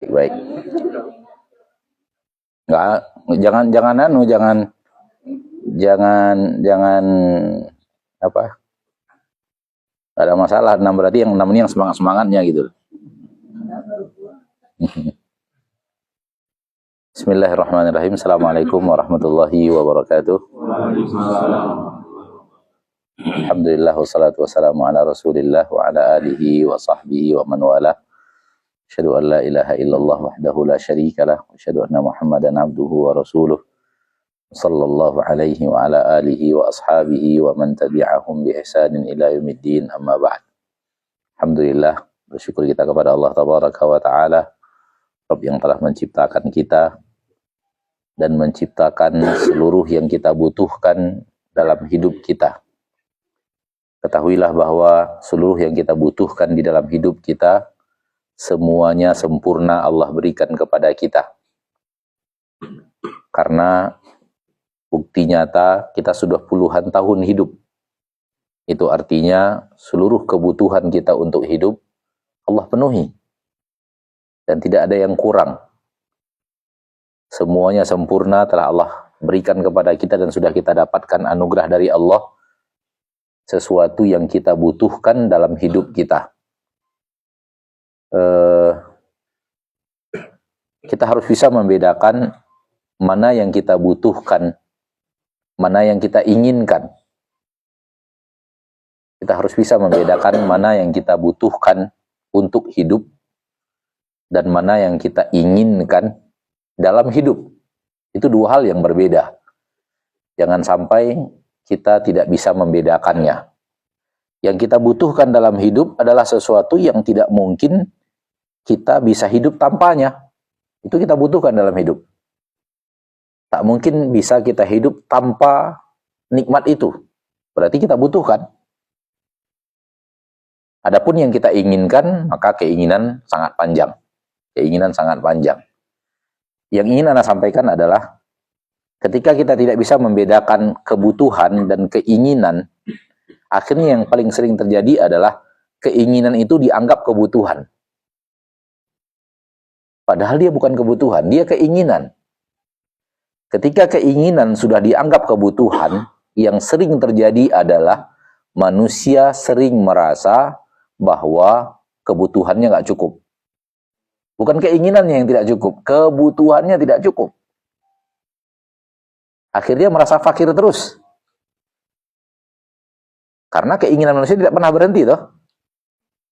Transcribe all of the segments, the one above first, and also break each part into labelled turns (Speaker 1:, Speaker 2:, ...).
Speaker 1: Baik. Enggak, jangan apa? Gak ada masalah. Nah, berarti yang namanya yang semangat-semangatnya gitu. Bismillahirrahmanirrahim. Assalamualaikum warahmatullahi wabarakatuh. Alhamdulillah wassalatu wassalamu ala Rasulillah wa ala alihi wa sahbihi wa man wala. Asyhadu an la ilaha illallah wahdahu la syarikalah wa asyhadu anna Muhammadan abduhu wa rasuluh. Sallallahu alaihi wa ala alihi wa ashabihi wa man tabi'ahum bi ihsanin ila yaumiddin, amma ba'd. Alhamdulillah, bersyukur kita kepada Allah tabaraka wa taala, Rabb yang telah menciptakan kita dan menciptakan seluruh yang kita butuhkan dalam hidup kita. Ketahuilah bahwa seluruh yang kita butuhkan di dalam hidup kita semuanya sempurna Allah berikan kepada kita. Karena bukti nyata kita sudah puluhan tahun hidup. Itu artinya seluruh kebutuhan kita untuk hidup Allah penuhi. Dan tidak ada yang kurang. Semuanya sempurna telah Allah berikan kepada kita dan sudah kita dapatkan anugerah dari Allah. Sesuatu yang kita butuhkan dalam hidup kita. Kita harus bisa membedakan mana yang kita butuhkan, mana yang kita inginkan. Kita harus bisa membedakan mana yang kita butuhkan untuk hidup dan mana yang kita inginkan dalam hidup. Itu dua hal yang berbeda. Jangan sampai kita tidak bisa membedakannya. Yang kita butuhkan dalam hidup adalah sesuatu yang tidak mungkin kita bisa hidup tanpanya. Itu kita butuhkan dalam hidup. Tak mungkin bisa kita hidup tanpa nikmat itu. Berarti kita butuhkan. Adapun yang kita inginkan, maka keinginan sangat panjang. Keinginan sangat panjang. Yang ingin Anda sampaikan adalah ketika kita tidak bisa membedakan kebutuhan dan keinginan, akhirnya yang paling sering terjadi adalah keinginan itu dianggap kebutuhan. Padahal dia bukan kebutuhan, dia keinginan. Ketika keinginan sudah dianggap kebutuhan, yang sering terjadi adalah manusia sering merasa bahwa kebutuhannya nggak cukup. Bukan keinginannya yang tidak cukup, kebutuhannya tidak cukup. Akhirnya merasa fakir terus. Karena keinginan manusia tidak pernah berhenti, toh.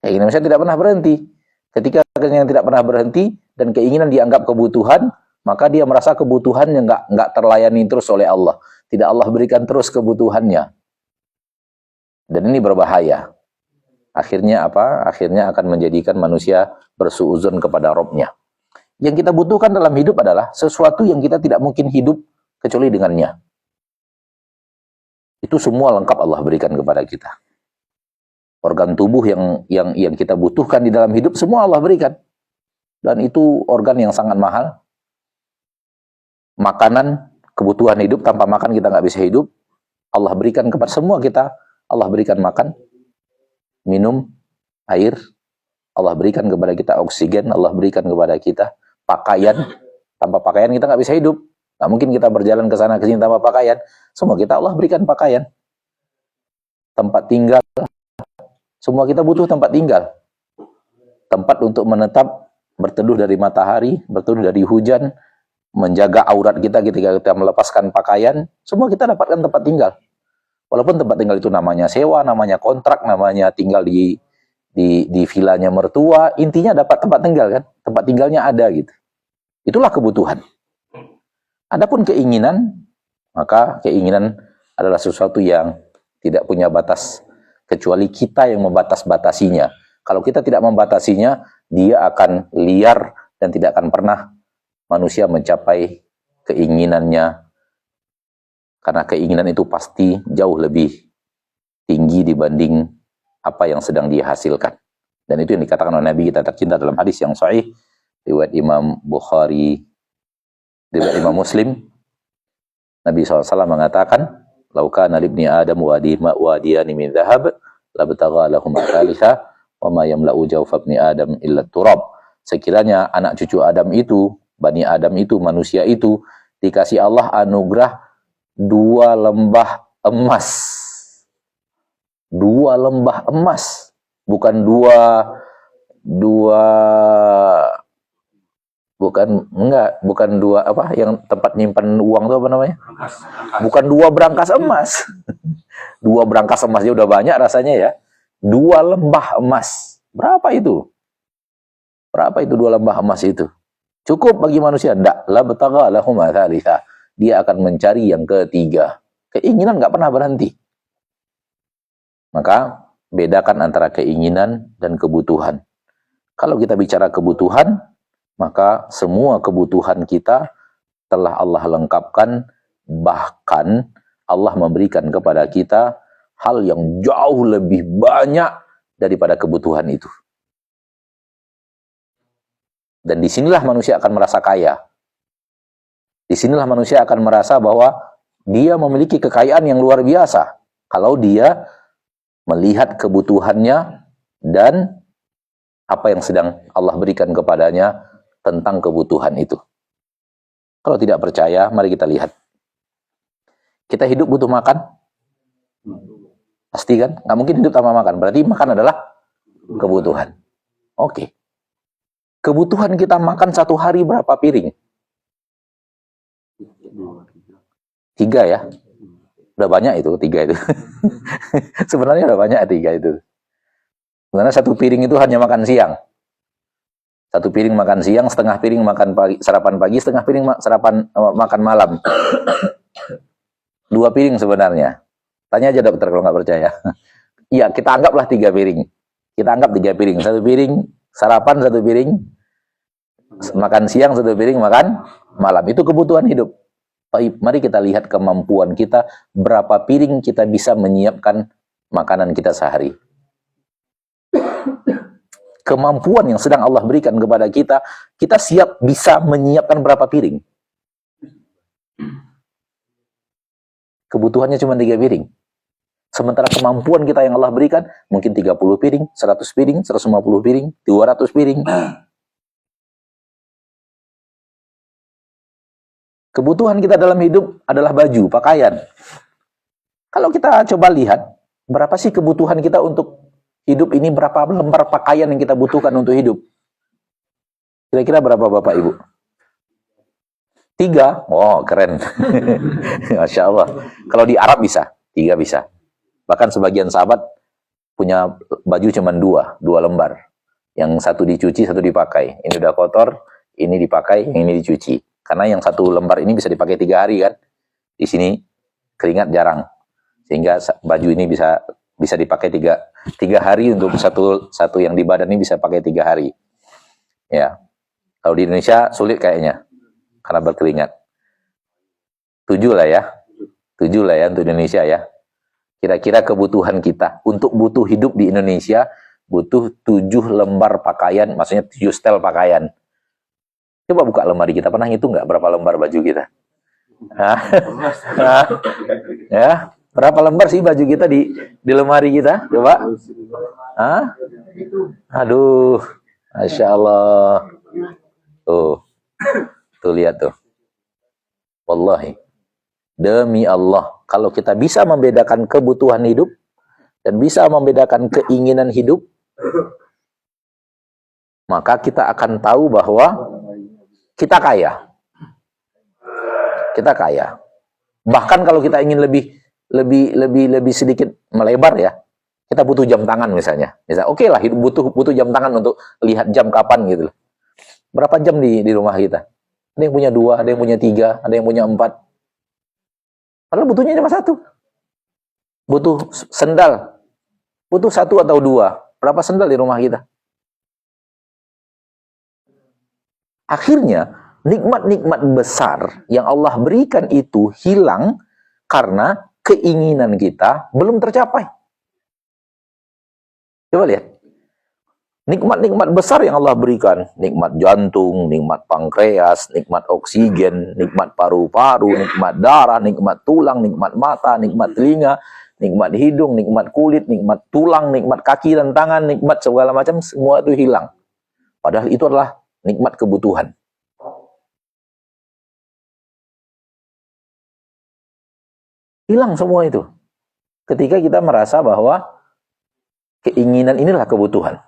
Speaker 1: Keinginan manusia tidak pernah berhenti. Ketika keinginan tidak pernah berhenti dan keinginan dianggap kebutuhan, maka dia merasa kebutuhannya nggak terlayani terus oleh Allah. Tidak Allah berikan terus kebutuhannya. Dan ini berbahaya. Akhirnya apa? Akhirnya akan menjadikan manusia bersuudzon kepada Rabb-nya. Yang kita butuhkan dalam hidup adalah sesuatu yang kita tidak mungkin hidup kecuali dengannya. Itu semua lengkap Allah berikan kepada kita. Organ tubuh yang kita butuhkan di dalam hidup semua Allah berikan. Dan itu organ yang sangat mahal. Makanan, kebutuhan hidup, tanpa makan kita nggak bisa hidup. Allah berikan kepada semua kita. Allah berikan makan, minum, air. Allah berikan kepada kita oksigen. Allah berikan kepada kita pakaian. Tanpa pakaian kita nggak bisa hidup. Nggak mungkin kita berjalan ke sana ke sini tanpa pakaian. Semua kita Allah berikan pakaian. Tempat tinggal. Semua kita butuh tempat tinggal. Tempat untuk menetap, berteduh dari matahari, berteduh dari hujan, menjaga aurat kita ketika kita melepaskan pakaian. Semua kita dapatkan tempat tinggal. Walaupun tempat tinggal itu namanya sewa, namanya kontrak, namanya tinggal di vilanya mertua, intinya dapat tempat tinggal kan? Tempat tinggalnya ada gitu. Itulah kebutuhan. Adapun keinginan, maka keinginan adalah sesuatu yang tidak punya batas, kecuali kita yang membatas-batasinya. Kalau kita tidak membatasinya, dia akan liar dan tidak akan pernah manusia mencapai keinginannya. Karena keinginan itu pasti jauh lebih tinggi dibanding apa yang sedang dia hasilkan. Dan itu yang dikatakan oleh Nabi kita tercinta dalam hadis yang sahih, riwayat Imam Bukhari, riwayat Imam Muslim. Nabi SAW mengatakan, "Lau kana libni Adam wadiyani min dhahab, labtagha lahum thalitha, wa ma yamla'u jawfa ibni Adam illa turab." Sekiranya anak cucu Adam itu, Bani Adam itu, manusia itu, dikasih Allah anugerah 2 lembah emas. 2 lembah emas. Bukan bukan dua apa yang tempat nyimpan uang itu apa namanya? Bukan 2 brankas emas. 2 brankas emasnya udah banyak rasanya ya. 2 lembah emas. Berapa itu? Berapa itu 2 lembah emas itu? Cukup bagi manusia? Enggak. La batagha lahum thalitha. Dia akan mencari yang ketiga. Keinginan nggak pernah berhenti. Maka bedakan antara keinginan dan kebutuhan. Kalau kita bicara kebutuhan, maka semua kebutuhan kita telah Allah lengkapkan, bahkan Allah memberikan kepada kita hal yang jauh lebih banyak daripada kebutuhan itu. Dan disinilah manusia akan merasa kaya. Disinilah manusia akan merasa bahwa dia memiliki kekayaan yang luar biasa. Kalau dia melihat kebutuhannya dan apa yang sedang Allah berikan kepadanya tentang kebutuhan itu. Kalau tidak percaya, mari kita lihat. Kita hidup butuh makan? Pasti kan? Nggak mungkin hidup tanpa makan. Berarti makan adalah kebutuhan. Oke. Kebutuhan kita makan satu hari berapa piring? 3 ya? Udah banyak itu, 3 itu. Sebenarnya udah banyak 3 itu. Sebenarnya satu piring itu hanya makan siang. Satu piring makan siang, setengah piring makan pagi, sarapan pagi, setengah piring makan malam. 2 piring sebenarnya. Tanya aja dokter kalau nggak percaya. Iya, kita anggaplah 3 piring. Kita anggap 3 piring. 1 piring sarapan, 1 piring makan siang, 1 piring makan malam. Itu kebutuhan hidup. Baik, mari kita lihat kemampuan kita, berapa piring kita bisa menyiapkan makanan kita sehari. Kemampuan yang sedang Allah berikan kepada kita, kita siap bisa menyiapkan berapa piring? Kebutuhannya cuma 3 piring. Sementara kemampuan kita yang Allah berikan, mungkin 30 piring, 100 piring, 150 piring, 200 piring. Kebutuhan kita dalam hidup adalah baju, pakaian. Kalau kita coba lihat, berapa sih kebutuhan kita untuk hidup ini, berapa lembar pakaian yang kita butuhkan untuk hidup? Kira-kira berapa Bapak Ibu? 3? Oh, keren. Masya Allah. Kalau di Arab bisa, 3 bisa. Bahkan sebagian sahabat punya baju cuma 2 lembar. Yang satu dicuci, satu dipakai. Ini udah kotor, ini dipakai, yang ini dicuci. Karena yang 1 lembar ini bisa dipakai 3 hari kan. Di sini keringat jarang. Sehingga baju ini bisa dipakai 3 hari untuk satu yang di badan ini bisa pakai 3 hari. Ya. Kalau di Indonesia sulit kayaknya. Karena berkeringat. 7 lah ya. 7 lah ya untuk Indonesia ya. Kira-kira kebutuhan kita untuk butuh hidup di Indonesia butuh 7 lembar pakaian, maksudnya 7 setel pakaian. Coba buka lemari kita, pernah ngitung nggak berapa lembar baju kita? Ya, berapa lembar sih baju kita di lemari kita? Coba. Aduh, Masya Allah. Tuh lihat tuh. Wallahi. Demi Allah, kalau kita bisa membedakan kebutuhan hidup dan bisa membedakan keinginan hidup, maka kita akan tahu bahwa kita kaya. Kita kaya. Bahkan kalau kita ingin lebih sedikit melebar ya, kita butuh jam tangan misalnya. Oke lah, butuh jam tangan untuk lihat jam kapan gitu. Berapa jam di rumah kita? Ada yang punya 2, ada yang punya 3, ada yang punya 4. Padahal butuhnya cuma 1. Butuh sendal. Butuh 1 atau 2. Berapa sendal di rumah kita? Akhirnya, nikmat-nikmat besar yang Allah berikan itu hilang karena keinginan kita belum tercapai. Coba lihat. Nikmat-nikmat besar yang Allah berikan, nikmat jantung, nikmat pankreas, nikmat oksigen, nikmat paru-paru, nikmat darah, nikmat tulang, nikmat mata, nikmat telinga, nikmat hidung, nikmat kulit, nikmat tulang, nikmat kaki dan tangan, nikmat segala macam, semua itu hilang. Padahal itu adalah nikmat kebutuhan. Hilang semua itu. Ketika kita merasa bahwa keinginan inilah kebutuhan.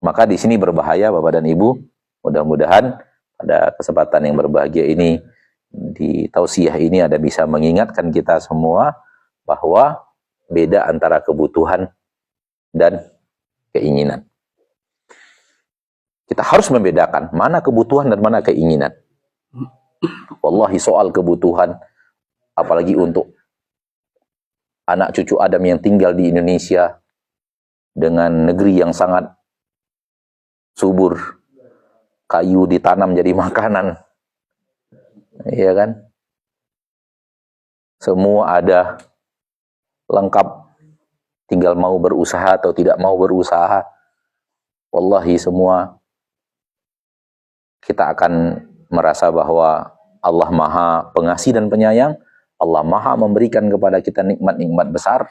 Speaker 1: Maka di sini berbahaya Bapak dan Ibu. Mudah-mudahan pada kesempatan yang berbahagia ini, di tausiah ini ada bisa mengingatkan kita semua bahwa beda antara kebutuhan dan keinginan. Kita harus membedakan mana kebutuhan dan mana keinginan. Wallahi soal kebutuhan, apalagi untuk anak cucu Adam yang tinggal di Indonesia dengan negeri yang sangat subur, kayu ditanam jadi makanan, iya kan? Semua ada, lengkap, tinggal mau berusaha atau tidak mau berusaha. Wallahi semua kita akan merasa bahwa Allah Maha Pengasih dan Penyayang, Allah Maha memberikan kepada kita nikmat-nikmat besar,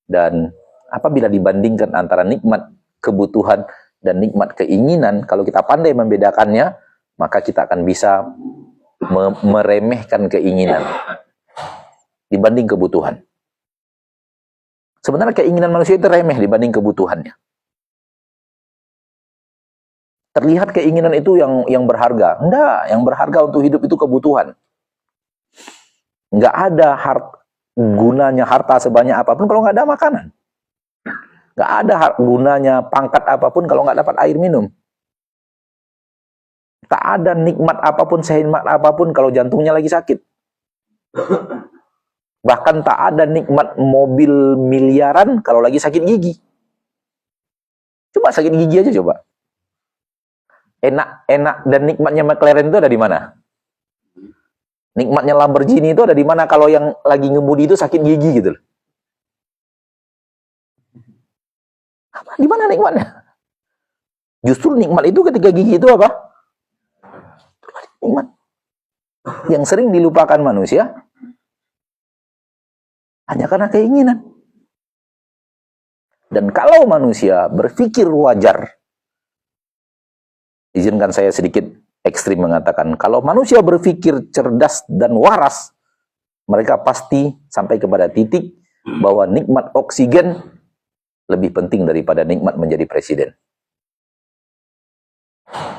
Speaker 1: dan apabila dibandingkan antara nikmat kebutuhan dan nikmat keinginan, kalau kita pandai membedakannya, maka kita akan bisa meremehkan keinginan dibanding kebutuhan. Sebenarnya keinginan manusia itu remeh dibanding kebutuhannya. Terlihat keinginan itu yang berharga. Enggak, yang berharga untuk hidup itu kebutuhan. Enggak ada gunanya harta sebanyak apapun kalau nggak ada makanan. Nggak ada gunanya pangkat apapun kalau nggak dapat air minum. Tak ada nikmat apapun, sehemat apapun kalau jantungnya lagi sakit. Bahkan tak ada nikmat mobil miliaran kalau lagi sakit gigi. Coba sakit gigi aja coba. Enak dan nikmatnya McLaren itu ada di mana? Nikmatnya Lamborghini itu ada di mana kalau yang lagi ngemudi itu sakit gigi gitu. Di mana nikmatnya? Justru nikmat itu ketika gigi itu apa? Nikmat. Yang sering dilupakan manusia hanya karena keinginan. Dan kalau manusia berpikir wajar, izinkan saya sedikit ekstrim mengatakan, kalau manusia berpikir cerdas dan waras, mereka pasti sampai kepada titik bahwa nikmat oksigen lebih penting daripada nikmat menjadi presiden.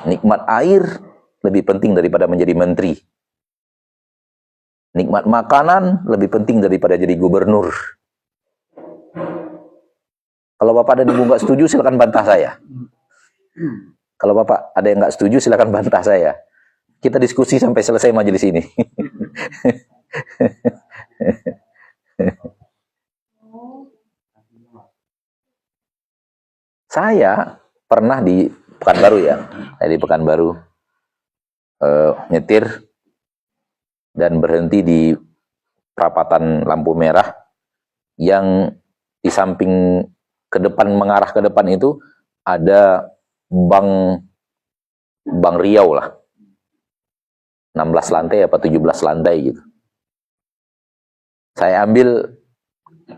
Speaker 1: Nikmat air lebih penting daripada menjadi menteri. Nikmat makanan lebih penting daripada jadi gubernur. Kalau Bapak dan Ibu nggak setuju, silakan bantah saya. Kalau Bapak ada yang nggak setuju, silakan bantah saya. Kita diskusi sampai selesai majelis ini. Saya pernah di Pekanbaru ya, di Pekanbaru nyetir dan berhenti di perapatan lampu merah yang di samping ke depan, mengarah ke depan itu ada Bank Riau lah, 16 lantai apa 17 lantai gitu. Saya ambil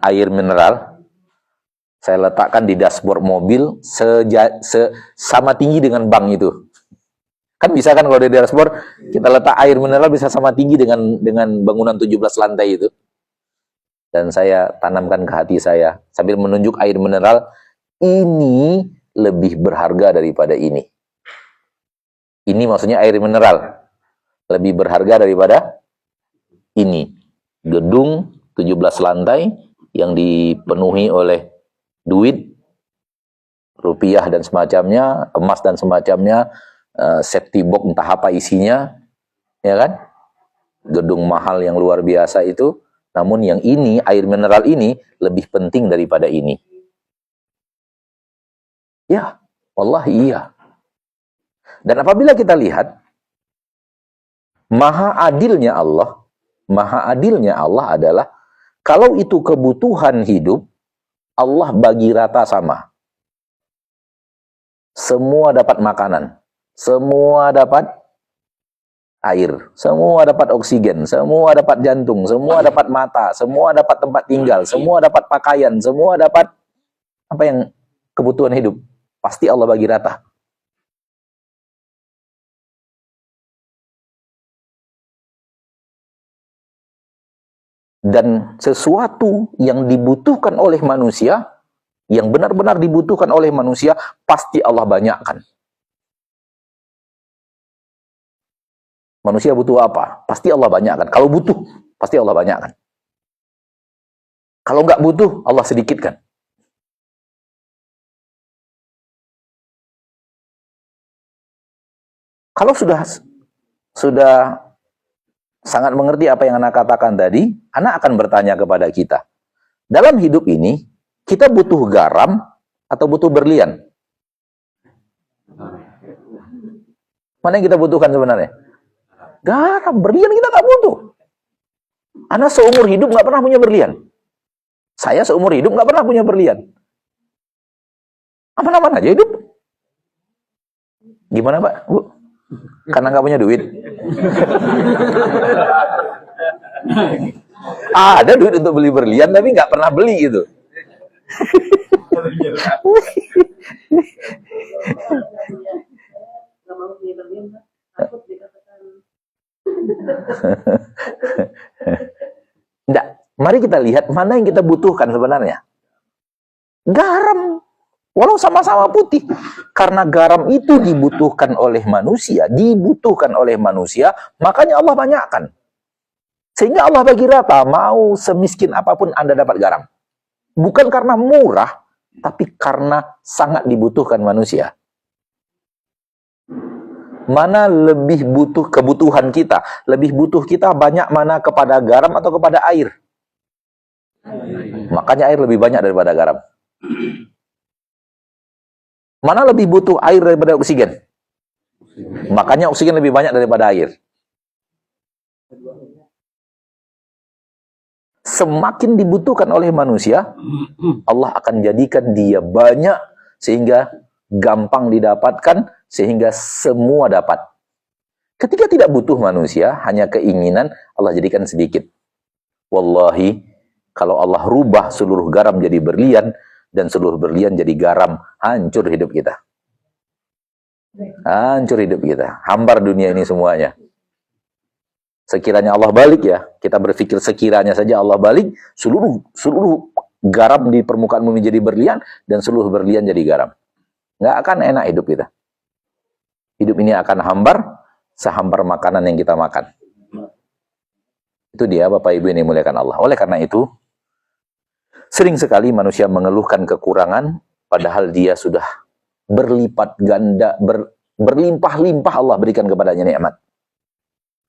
Speaker 1: air mineral, saya letakkan di dashboard mobil sama tinggi dengan bank itu. Kan bisa kan kalau di dashboard kita letak air mineral bisa sama tinggi dengan bangunan 17 lantai itu. Dan saya tanamkan ke hati saya sambil menunjuk air mineral, ini lebih berharga daripada ini. Ini maksudnya air mineral lebih berharga daripada ini. Gedung 17 lantai yang dipenuhi oleh duit, rupiah dan semacamnya, emas dan semacamnya, safety box entah apa isinya, ya kan? Gedung mahal yang luar biasa itu, namun yang ini, air mineral ini lebih penting daripada ini. Ya, wallahi iya. Dan apabila kita lihat, maha adilnya Allah adalah, kalau itu kebutuhan hidup, Allah bagi rata sama. Semua dapat makanan, semua dapat air, semua dapat oksigen, semua dapat jantung, semua dapat mata, semua dapat tempat tinggal, semua dapat pakaian, semua dapat apa yang kebutuhan hidup. Pasti Allah bagi rata. Dan sesuatu yang dibutuhkan oleh manusia, yang benar-benar dibutuhkan oleh manusia, pasti Allah banyakkan. Manusia butuh apa? Pasti Allah banyakkan. Kalau butuh, pasti Allah banyakkan. Kalau nggak butuh, Allah sedikitkan. Kalau sudah sangat mengerti apa yang anak katakan tadi, anak akan bertanya kepada kita. Dalam hidup ini, kita butuh garam atau butuh berlian? Mana yang kita butuhkan sebenarnya? Garam, berlian kita nggak butuh. Anak seumur hidup nggak pernah punya berlian. Saya seumur hidup nggak pernah punya berlian. Aman-aman aja hidup. Gimana Pak? Bu? Karena nggak punya duit. Ada duit untuk beli berlian, tapi nggak pernah beli gitu. Nggak. Mari kita lihat mana yang kita butuhkan sebenarnya. Garam. Walau sama-sama putih. Karena garam itu dibutuhkan oleh manusia. Makanya Allah banyakkan. Sehingga Allah bagi rata, mau semiskin apapun Anda dapat garam. Bukan karena murah, tapi karena sangat dibutuhkan manusia. Mana lebih butuh kebutuhan kita? Lebih butuh kita banyak mana kepada garam atau kepada air? Makanya air lebih banyak daripada garam. Mana lebih butuh air daripada oksigen? Makanya oksigen lebih banyak daripada air. Semakin dibutuhkan oleh manusia, Allah akan jadikan dia banyak sehingga gampang didapatkan, sehingga semua dapat. Ketika tidak butuh manusia, hanya keinginan, Allah jadikan sedikit. Wallahi, kalau Allah rubah seluruh garam jadi berlian, dan seluruh berlian jadi garam, hancur hidup kita. Hancur hidup kita. Hambar dunia ini semuanya. Sekiranya Allah balik ya, kita berpikir sekiranya saja Allah balik, seluruh garam di permukaan bumi jadi berlian, dan seluruh berlian jadi garam. Nggak akan enak hidup kita. Hidup ini akan hambar, sehambar makanan yang kita makan. Itu dia Bapak Ibu yang dimuliakan Allah. Oleh karena itu, sering sekali manusia mengeluhkan kekurangan, padahal dia sudah berlipat ganda, berlimpah-limpah Allah berikan kepadanya nikmat.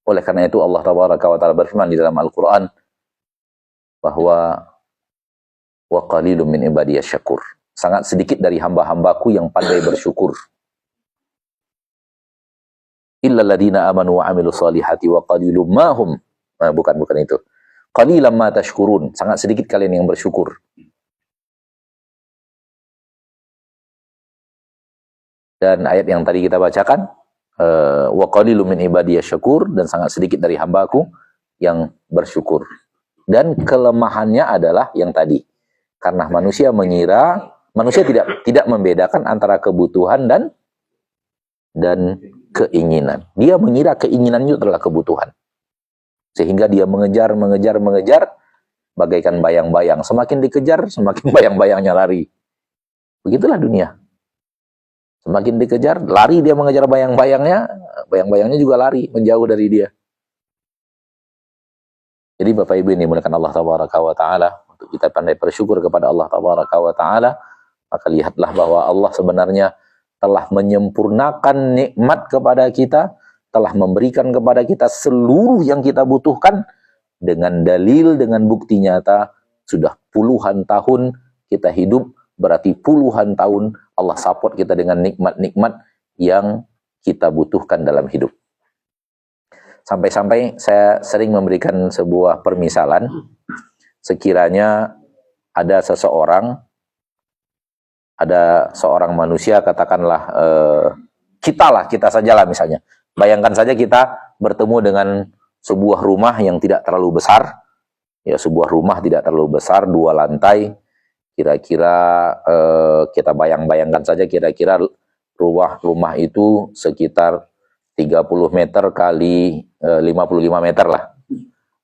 Speaker 1: Oleh karena itu Allah Tabaraka wa Ta'ala berfirman di dalam Al-Quran, bahwa wa qalilum min ibadiyas syakur. Sangat sedikit dari hamba-hambaku yang pandai bersyukur. Illa ladina amanu wa amilu salihati wa qalilum mahum. Nah, bukan itu. Qalilan ma tashkurun. Sangat sedikit kalian yang bersyukur. Dan ayat yang tadi kita bacakan, wa qalilum min ibadiyas syakur, dan sangat sedikit dari hambaku yang bersyukur. Dan kelemahannya adalah yang tadi. Karena manusia mengira, manusia tidak membedakan antara kebutuhan dan keinginan. Dia mengira keinginan itu adalah kebutuhan. Sehingga dia mengejar, bagaikan bayang-bayang. Semakin dikejar, semakin bayang-bayangnya lari. Begitulah dunia. Semakin dikejar, lari dia mengejar bayang-bayangnya, bayang-bayangnya juga lari, menjauh dari dia. Jadi Bapak Ibu ini dimuliakan Allah Tabaraka wa Ta'ala, untuk kita pandai bersyukur kepada Allah Tabaraka wa Ta'ala, maka lihatlah bahwa Allah sebenarnya telah menyempurnakan nikmat kepada kita, telah memberikan kepada kita seluruh yang kita butuhkan, dengan dalil, dengan bukti nyata. Sudah puluhan tahun kita hidup, berarti puluhan tahun Allah support kita dengan nikmat-nikmat yang kita butuhkan dalam hidup. Sampai-sampai saya sering memberikan sebuah permisalan, sekiranya ada seorang manusia, katakanlah kita sajalah misalnya. Bayangkan saja kita bertemu dengan sebuah rumah yang tidak terlalu besar, ya sebuah rumah tidak terlalu besar, 2 lantai, kira-kira kita bayangkan saja kira-kira rumah itu sekitar 30 meter kali 55 meter lah,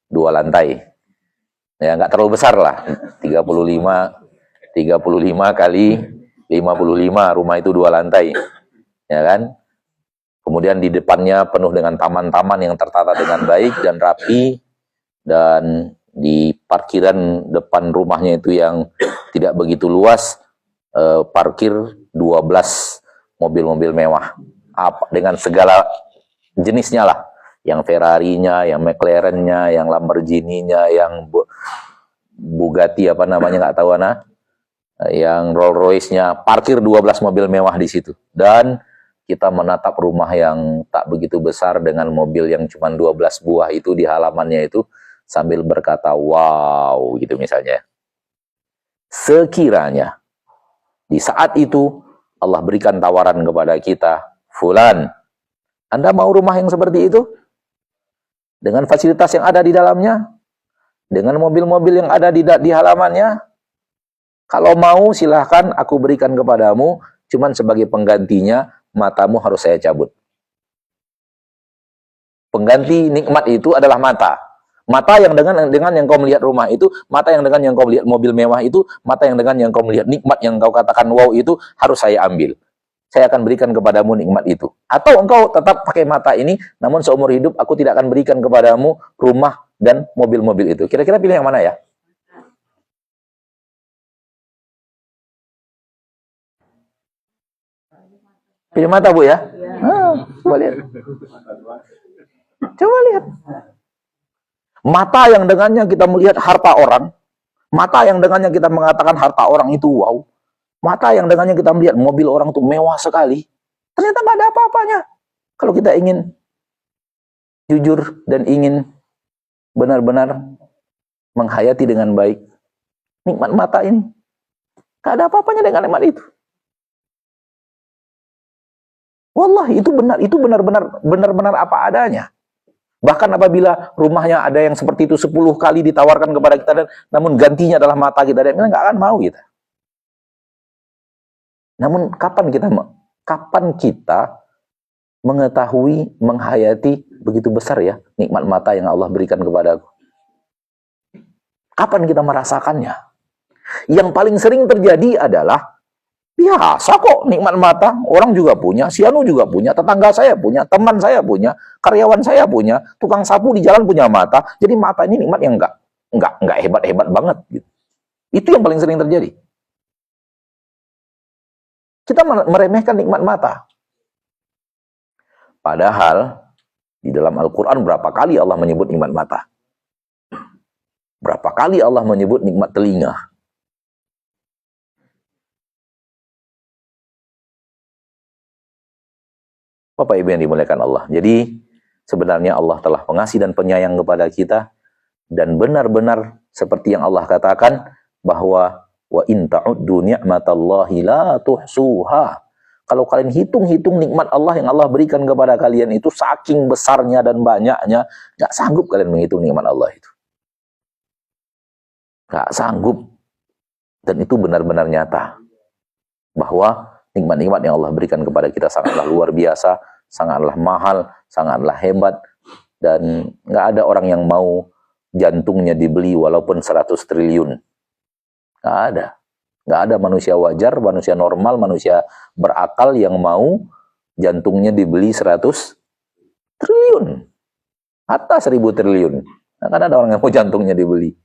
Speaker 1: 2 lantai. Ya, nggak terlalu besar lah. 35 kali 55, rumah itu 2 lantai. Ya kan? Kemudian di depannya penuh dengan taman-taman yang tertata dengan baik dan rapi, dan di parkiran depan rumahnya itu yang tidak begitu luas, parkir 12 mobil-mobil mewah. Apa dengan segala jenisnya lah, yang Ferrari-nya, yang McLaren-nya, yang Lamborghini-nya, yang Bugatti apa namanya nggak tahu yang Rolls-Royce-nya, parkir 12 mobil mewah di situ. Dan kita menatap rumah yang tak begitu besar dengan mobil yang cuma 12 buah itu di halamannya itu sambil berkata wow gitu misalnya. Sekiranya di saat itu Allah berikan tawaran kepada kita, Fulan, Anda mau rumah yang seperti itu? Dengan fasilitas yang ada di dalamnya? Dengan mobil-mobil yang ada di halamannya? Kalau mau silahkan aku berikan kepadamu, cuman sebagai penggantinya matamu harus saya cabut. Pengganti nikmat itu adalah mata. Mata yang dengan yang kau melihat rumah itu, mata yang dengan yang kau melihat mobil mewah itu, mata yang dengan yang kau melihat nikmat yang kau katakan wow itu harus saya ambil. Saya akan berikan kepadamu nikmat itu. Atau engkau tetap pakai mata ini, namun seumur hidup aku tidak akan berikan kepadamu rumah dan mobil-mobil itu. Kira-kira pilih yang mana ya? Pilih mata, Bu ya? Coba lihat. Coba lihat. Mata yang dengannya kita melihat harta orang, mata yang dengannya kita mengatakan harta orang itu wow, mata yang dengannya kita melihat mobil orang itu mewah sekali, ternyata nggak ada apa-apanya. Kalau kita ingin jujur dan ingin benar-benar menghayati dengan baik nikmat mata ini, nggak ada apa-apanya dengan nikmat itu. Wallahi itu benar-benar apa adanya. Bahkan apabila rumahnya ada yang seperti itu 10 kali ditawarkan kepada kita, dan namun gantinya adalah mata kita, dan nggak akan mau kita. Namun kapan kita mengetahui, menghayati begitu besar ya nikmat mata yang Allah berikan kepadaku? Kapan kita merasakannya? Yang paling sering terjadi adalah biasa kok nikmat mata, orang juga punya, si Anu juga punya, tetangga saya punya, teman saya punya, karyawan saya punya, tukang sapu di jalan punya mata. Jadi mata ini nikmat yang enggak hebat-hebat banget gitu. Itu yang paling sering terjadi. Kita meremehkan nikmat mata. Padahal di dalam Al-Qur'an berapa kali Allah menyebut nikmat mata? Berapa kali Allah menyebut nikmat telinga? Bapak Ibu yang dimuliakan Allah. Jadi sebenarnya Allah telah pengasih dan penyayang kepada kita, dan benar-benar seperti yang Allah katakan bahwa wa in ta'uddu ni'matallahi la tuhsuha. Kalau kalian hitung-hitung nikmat Allah yang Allah berikan kepada kalian itu saking besarnya dan banyaknya, nggak sanggup kalian menghitung nikmat Allah itu. Nggak sanggup. Dan itu benar-benar nyata bahwa nikmat-nikmat yang Allah berikan kepada kita sangatlah luar biasa, sangatlah mahal, sangatlah hebat, dan nggak ada orang yang mau jantungnya dibeli walaupun 100 triliun. Nggak ada. Nggak ada manusia wajar, manusia normal, manusia berakal yang mau jantungnya dibeli 100 triliun. Hatta 1000 triliun. Nah, kan ada orang yang mau jantungnya dibeli.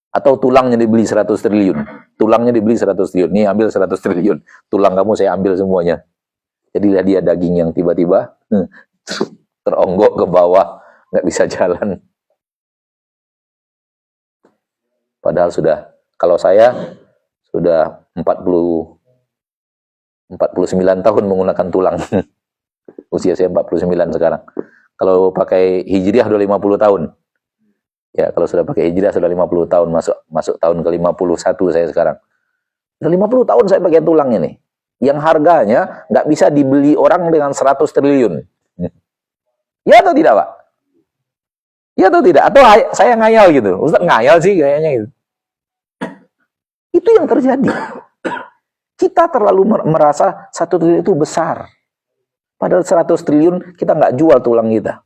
Speaker 1: Atau tulangnya dibeli 100 triliun. Tulangnya dibeli 100 triliun. Nih ambil 100 triliun. Tulang kamu saya ambil semuanya. Jadilah dia daging yang tiba-tiba teronggok ke bawah. Nggak bisa jalan. Padahal kalau saya sudah 49 tahun menggunakan tulang. Usia saya 49 sekarang. Kalau pakai hijriah udah 50 tahun. Ya, kalau sudah pakai hijriah sudah 50 tahun, masuk tahun ke-51 saya sekarang. Sudah 50 tahun saya pakai tulang ini. Yang harganya nggak bisa dibeli orang dengan 100 triliun. Ya atau tidak, Pak? Ya atau tidak? Atau saya ngayal gitu? Ustaz ngayal sih kayaknya gitu. Itu yang terjadi. Kita terlalu merasa 1 triliun itu besar. Padahal 100 triliun kita nggak jual tulang kita.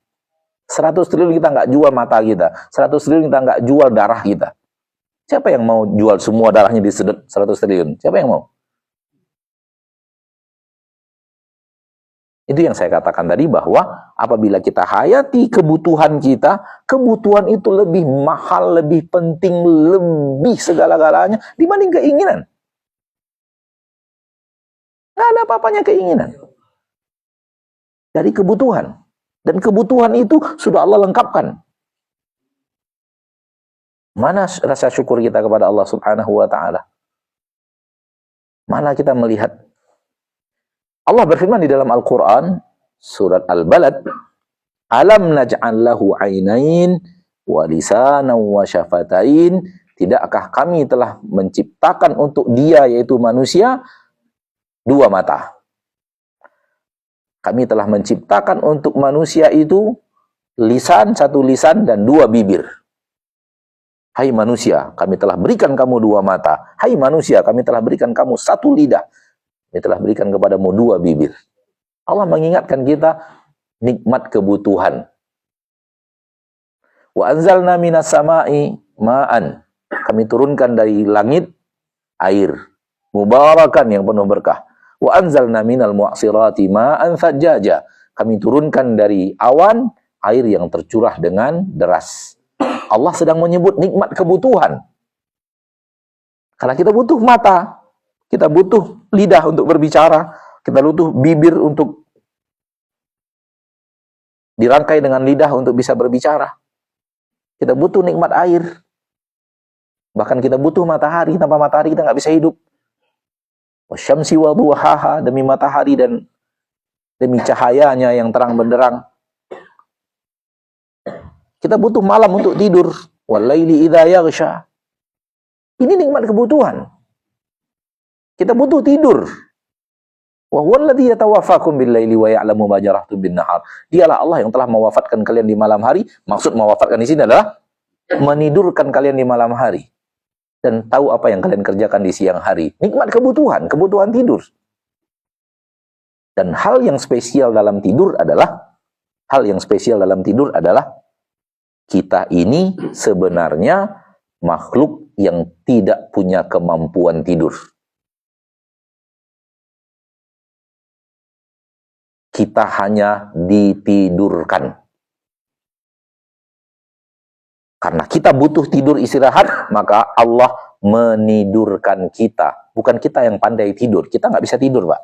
Speaker 1: 100 triliun kita nggak jual mata kita. 100 triliun kita nggak jual darah kita. Siapa yang mau jual semua darahnya disedot 100 triliun? Siapa yang mau? Itu yang saya katakan tadi, bahwa apabila kita hayati kebutuhan kita, kebutuhan itu lebih mahal, lebih penting, lebih segala-galanya dibanding keinginan. Nggak ada apa-apanya keinginan dari kebutuhan. Dan kebutuhan itu sudah Allah lengkapkan. Mana rasa syukur kita kepada Allah Subhanahu wa ta'ala? Mana kita melihat? Allah berfirman di dalam Al-Quran, surat Al-Balad, Alam naj'al lahu ainain wa lisanan wa syafatain. Tidakkah kami telah menciptakan untuk dia, yaitu manusia, 2 mata. Kami telah menciptakan untuk manusia itu lisan, 1 lisan, dan 2 bibir. Hai manusia, kami telah berikan kamu 2 mata. Hai manusia, kami telah berikan kamu 1 lidah. Kami telah berikan kepadamu 2 bibir. Allah mengingatkan kita nikmat kebutuhan. Wa anzalna minas sama'i ma'an. Kami turunkan dari langit air mubarakan yang penuh berkah. Wa anzalna minal mu'sirati ma'an thajjaja. Kami turunkan dari awan air yang tercurah dengan deras. Allah sedang menyebut nikmat kebutuhan. Karena kita butuh mata, kita butuh lidah untuk berbicara, kita butuh bibir untuk dirangkai dengan lidah untuk bisa berbicara. Kita butuh nikmat air. Bahkan kita butuh matahari. Tanpa matahari kita nggak bisa hidup. Wasyamsi wa duhaha, demi matahari dan demi cahayanya yang terang benderang. Kita butuh malam untuk tidur. Walaili idza yaghsha. Ini nikmat kebutuhan. Kita butuh tidur. Wa huwa alladzi yatawaffakum bil-laili wa ya'lamu ma jarahtum bin-nahar. Dialah Allah yang telah mewafatkan kalian di malam hari. Maksud mewafatkan di sini adalah menidurkan kalian di malam hari dan tahu apa yang kalian kerjakan di siang hari. Nikmat kebutuhan, kebutuhan tidur. Dan hal yang spesial dalam tidur adalah kita ini sebenarnya makhluk yang tidak punya kemampuan tidur. Kita hanya ditidurkan. Karena kita butuh tidur istirahat, maka Allah menidurkan kita. Bukan kita yang pandai tidur. Kita nggak bisa tidur, Pak.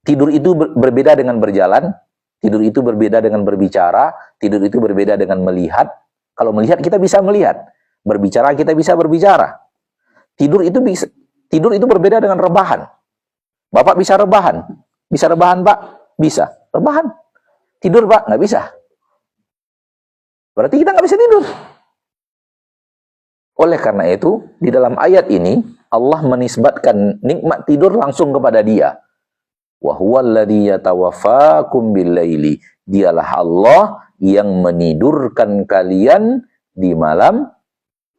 Speaker 1: Tidur itu berbeda dengan berjalan. Tidur itu berbeda dengan berbicara. Tidur itu berbeda dengan melihat. Kalau melihat kita bisa melihat. Berbicara kita bisa berbicara. Tidur itu berbeda dengan rebahan. Bapak bisa rebahan. Bisa rebahan, Pak? Bisa. Rebahan. Tidur, Pak? Nggak bisa. Berarti kita nggak bisa tidur. Oleh karena itu, di dalam ayat ini, Allah menisbatkan nikmat tidur langsung kepada Dia. Wa huwallazi yatawaffakum bil-laili. Dialah Allah yang menidurkan kalian di malam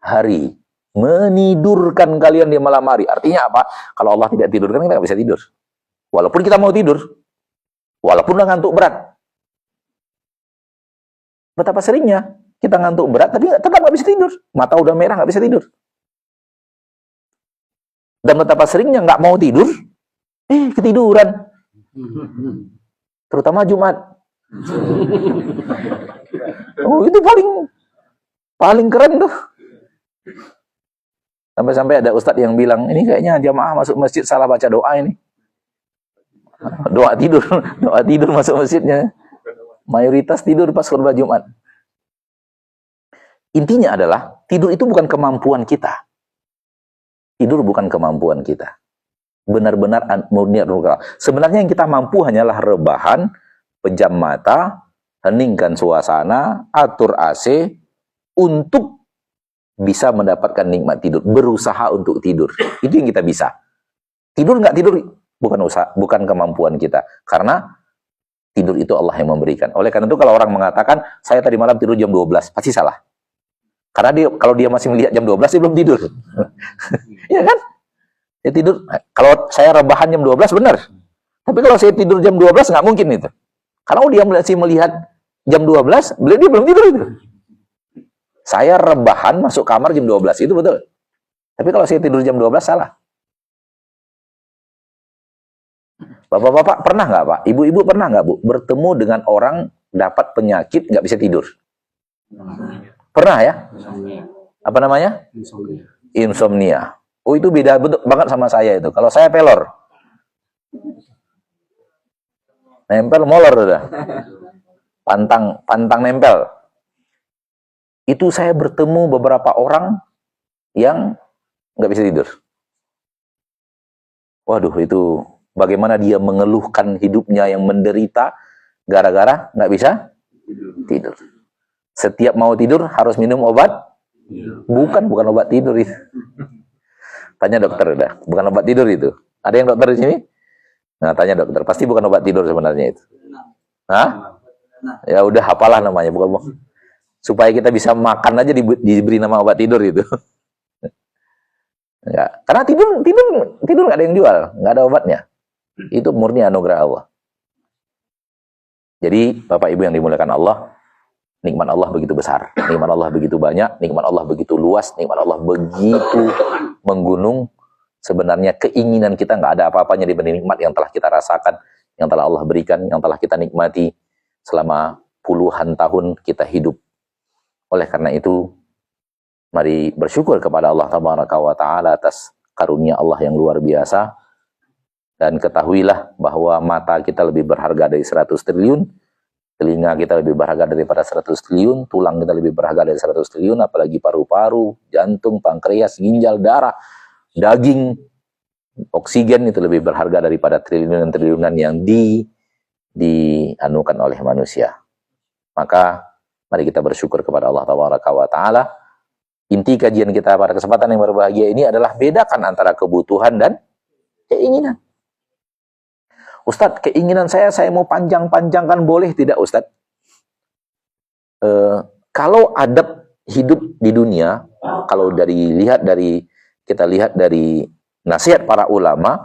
Speaker 1: hari. Menidurkan kalian di malam hari. Artinya apa? Kalau Allah tidak tidurkan, kita nggak bisa tidur. Walaupun kita mau tidur. Walaupun udah ngantuk berat. Betapa seringnya kita ngantuk berat, tapi tetap nggak bisa tidur. Mata udah merah, nggak bisa tidur. Dan betapa seringnya nggak mau tidur, ketiduran. Terutama Jumat. Oh, itu paling keren tuh. Sampai-sampai ada ustadz yang bilang, ini kayaknya jamaah masuk masjid salah baca doa ini. Doa tidur masuk masjidnya. Mayoritas tidur pas khutbah Jumat. Intinya adalah, tidur itu bukan kemampuan kita. Tidur bukan kemampuan kita. Benar-benar murni. Sebenarnya yang kita mampu hanyalah rebahan, pejam mata, heningkan suasana, atur AC, untuk bisa mendapatkan nikmat tidur. Berusaha untuk tidur. Itu yang kita bisa. Tidur nggak tidur, bukan kemampuan kita. Karena tidur itu Allah yang memberikan. Oleh karena itu kalau orang mengatakan, saya tadi malam tidur jam 12, pasti salah. Karena kalau dia masih melihat jam 12, dia belum tidur. Iya kan? Dia tidur, kalau saya rebahan jam 12, benar. Tapi kalau saya tidur jam 12, nggak mungkin itu. Karena dia masih melihat jam 12, dia belum tidur itu. Saya rebahan masuk kamar jam 12, itu betul. Tapi kalau saya tidur jam 12, salah. Bapak-bapak pernah nggak, Pak? Ibu-ibu pernah nggak, Bu? Bertemu dengan orang dapat penyakit nggak bisa tidur? Pernah ya? Apa namanya? Insomnia. Oh, itu beda betul banget sama saya itu. Kalau saya pelor. Nempel molor udah. Pantang nempel. Itu saya bertemu beberapa orang yang nggak bisa tidur. Waduh, itu bagaimana dia mengeluhkan hidupnya yang menderita gara-gara nggak bisa tidur. Setiap mau tidur harus minum obat? Bukan obat tidur itu. Tanya dokter udah, bukan obat tidur itu. Ada yang dokter di sini? Nah, tanya dokter, pasti bukan obat tidur sebenarnya itu. Hah? Ya udah, hafalah namanya, bukan. Supaya kita bisa makan aja diberi nama obat tidur itu. Enggak. Karena tidur nggak ada yang jual, nggak ada obatnya. Itu murni anugerah Allah. Jadi Bapak Ibu yang dimuliakan Allah, nikmat Allah begitu besar, nikmat Allah begitu banyak, nikmat Allah begitu luas, nikmat Allah begitu menggunung. Sebenarnya keinginan kita nggak ada apa-apanya dibanding nikmat yang telah kita rasakan, yang telah Allah berikan, yang telah kita nikmati selama puluhan tahun kita hidup. Oleh karena itu, mari bersyukur kepada Allah Tabaraka wa Ta'ala atas karunia Allah yang luar biasa. Dan ketahuilah bahwa mata kita lebih berharga dari 100 triliun, telinga kita lebih berharga daripada 100 triliun, tulang kita lebih berharga dari 100 triliun, apalagi paru-paru, jantung, pankreas, ginjal, darah, daging, oksigen itu lebih berharga daripada triliunan-triliunan yang dianukan oleh manusia. Maka mari kita bersyukur kepada Allah Tabaraka wa Ta'ala. Inti kajian kita pada kesempatan yang berbahagia ini adalah bedakan antara kebutuhan dan keinginan. Ustadz, keinginan saya mau panjang-panjangkan, boleh tidak Ustadz? Kalau adab hidup di dunia, kalau kita lihat dari nasihat para ulama,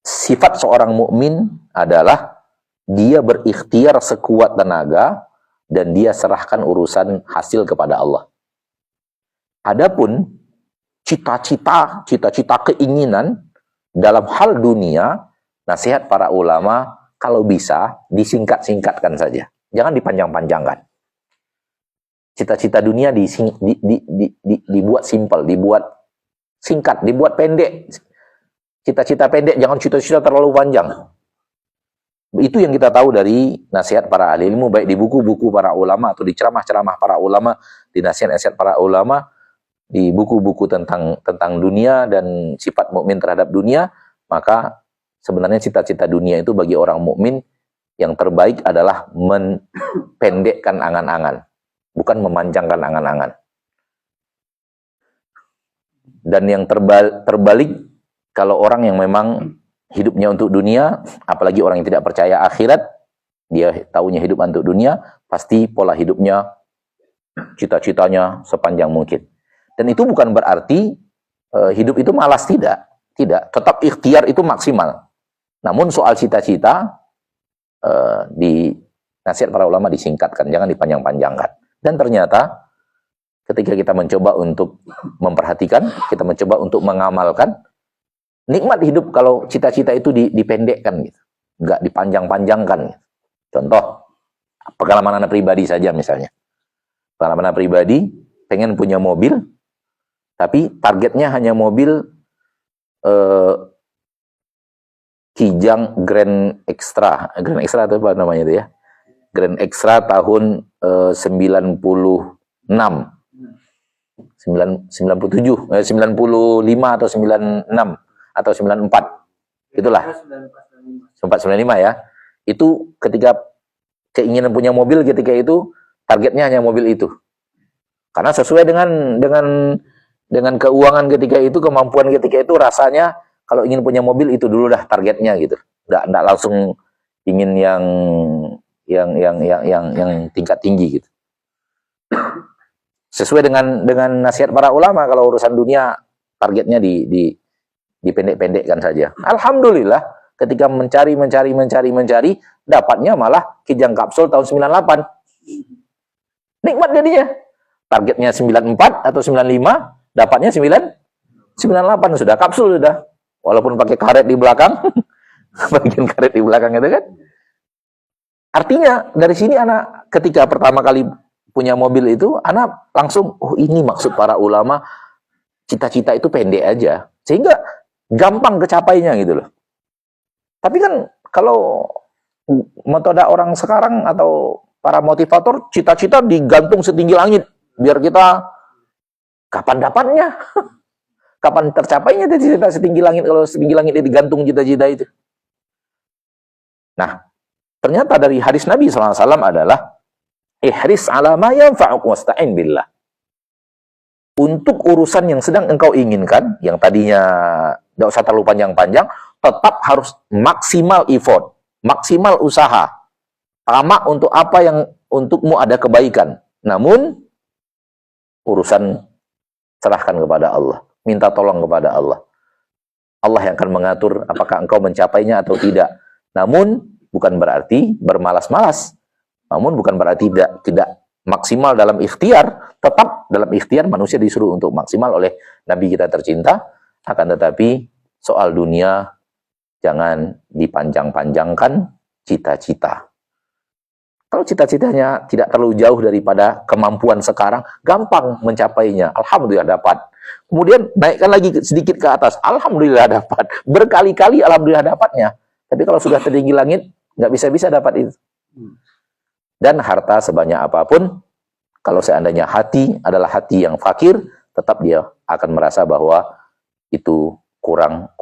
Speaker 1: sifat seorang mukmin adalah dia berikhtiar sekuat tenaga dan dia serahkan urusan hasil kepada Allah. Adapun cita-cita keinginan dalam hal dunia, nasihat para ulama kalau bisa disingkat-singkatkan saja. Jangan dipanjang-panjangkan. Cita-cita dunia dibuat simpel, dibuat singkat, dibuat pendek. Cita-cita pendek, jangan cita-cita terlalu panjang. Itu yang kita tahu dari nasihat para ahli ilmu, baik di buku-buku para ulama atau di ceramah-ceramah para ulama, di nasihat-nasihat para ulama, di buku-buku tentang dunia dan sifat mukmin terhadap dunia. Maka sebenarnya cita-cita dunia itu bagi orang mukmin yang terbaik adalah mempendekkan angan-angan, bukan memanjangkan angan-angan. Dan yang terbalik, kalau orang yang memang hidupnya untuk dunia, apalagi orang yang tidak percaya akhirat, dia tahunya hidup untuk dunia, pasti pola hidupnya, cita-citanya sepanjang mungkin. Dan itu bukan berarti hidup itu malas, tidak. Tetap ikhtiar itu maksimal. Namun soal cita-cita, di nasihat para ulama disingkatkan, jangan dipanjang-panjangkan. Dan ternyata ketika kita mencoba untuk memperhatikan, kita mencoba untuk mengamalkan, nikmat hidup kalau cita-cita itu dipendekkan gitu, nggak dipanjang-panjangkan gitu. Contoh, pengalaman anak pribadi saja misalnya. Pengalaman anak pribadi, pengen punya mobil, tapi targetnya hanya mobil Kijang Grand Extra. Grand Extra itu apa namanya itu ya? Grand Extra tahun 96. 95 atau 96 atau 94. Itulah. 495 ya. Itu ketika keinginan punya mobil ketika itu targetnya hanya mobil itu. Karena sesuai dengan keuangan ketika itu, kemampuan ketika itu, rasanya kalau ingin punya mobil itu dulu dah targetnya gitu. Enggak langsung ingin yang tingkat tinggi gitu. Sesuai dengan nasihat para ulama, kalau urusan dunia targetnya dipendek-pendekkan saja. Alhamdulillah ketika mencari, dapatnya malah Kijang Kapsul tahun 98. Nikmat jadinya. Targetnya 94 atau 95, dapatnya 98 sudah, kapsul sudah. Walaupun pakai karet di belakang, bagian karet di belakang itu kan. Artinya dari sini anak ketika pertama kali punya mobil itu, anak langsung, oh ini maksud para ulama, cita-cita itu pendek aja. Sehingga gampang kecapainya gitu loh. Tapi kan kalau metode orang sekarang atau para motivator, cita-cita digantung setinggi langit. Biar kita, kapan dapatnya? Kapan tercapainya cita-cita setinggi langit, kalau setinggi langit itu digantung cita-cita itu. Nah, ternyata dari hadis Nabi SAW adalah, ihris ala ma yanfa'uk wasta'in billah. Untuk urusan yang sedang engkau inginkan, yang tadinya tidak usah terlalu panjang-panjang, tetap harus maksimal effort, maksimal usaha. Tamak untuk apa yang untukmu ada kebaikan. Namun, urusan serahkan kepada Allah. Minta tolong kepada Allah. Allah yang akan mengatur apakah engkau mencapainya atau tidak. Namun, bukan berarti bermalas-malas. Namun, bukan berarti tidak maksimal dalam ikhtiar. Tetap dalam ikhtiar manusia disuruh untuk maksimal oleh Nabi kita tercinta. Akan tetapi, soal dunia, jangan dipanjang-panjangkan cita-cita. Kalau cita-citanya tidak terlalu jauh daripada kemampuan sekarang, gampang mencapainya. Alhamdulillah dapat. Kemudian naikkan lagi sedikit ke atas. Alhamdulillah dapat. Berkali-kali alhamdulillah dapatnya. Tapi kalau sudah tertinggi langit, nggak bisa-bisa dapat itu. Dan harta sebanyak apapun, kalau seandainya hati adalah hati yang fakir, tetap dia akan merasa bahwa itu kurang,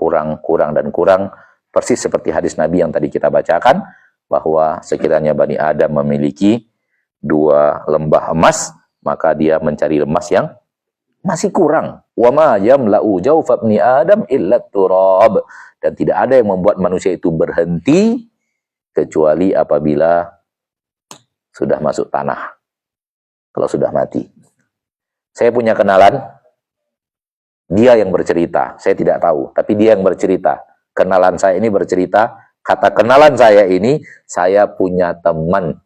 Speaker 1: dan kurang. Persis seperti hadis Nabi yang tadi kita bacakan, bahwa sekiranya Bani Adam memiliki 2 lembah emas, maka dia mencari emas yang masih kurang. Wa ma yamla'u jawfa ibni Adam illa turab. Dan tidak ada yang membuat manusia itu berhenti kecuali apabila sudah masuk tanah. Kalau sudah mati. Saya punya kenalan, dia yang bercerita, saya tidak tahu, tapi dia yang bercerita. Kenalan saya ini bercerita, kata kenalan saya ini, saya punya teman.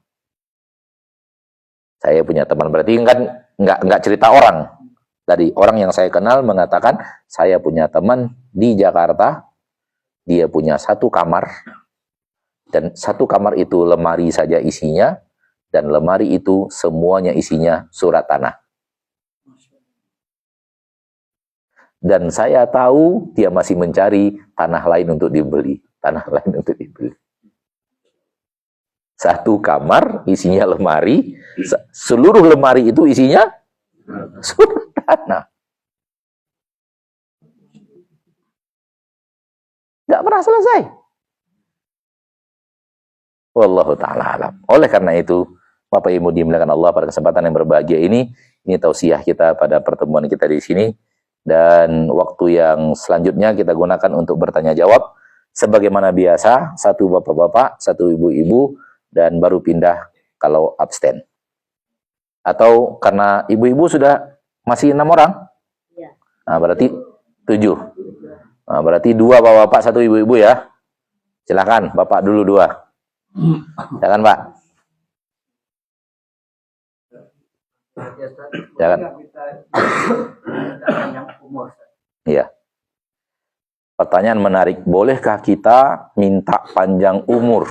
Speaker 1: Saya punya teman, berarti kan nggak cerita orang. Tadi orang yang saya kenal mengatakan, saya punya teman di Jakarta, dia punya 1 kamar, dan 1 kamar itu lemari saja isinya, dan lemari itu semuanya isinya surat tanah. Dan saya tahu dia masih mencari tanah lain untuk dibeli. Tanah lain untuk dibeli. 1 kamar isinya lemari, seluruh lemari itu isinya surat tanah. Nggak pernah selesai. Wallahu ta'ala alam. Oleh karena itu, Bapak Ibu dimuliakan Allah, pada kesempatan yang berbahagia ini tausiah kita pada pertemuan kita di sini. Dan waktu yang selanjutnya kita gunakan untuk bertanya jawab. Sebagaimana biasa, 1 bapak-bapak, 1 ibu-ibu, dan baru pindah kalau abstain. Atau karena ibu-ibu sudah masih 6 orang? Ya. Nah, berarti 7. Nah, berarti 2 bapak-bapak, 1 ibu-ibu ya. Silakan, bapak dulu 2. Silakan, Pak. Silakan. Iya. Pertanyaan menarik, bolehkah kita minta panjang umur?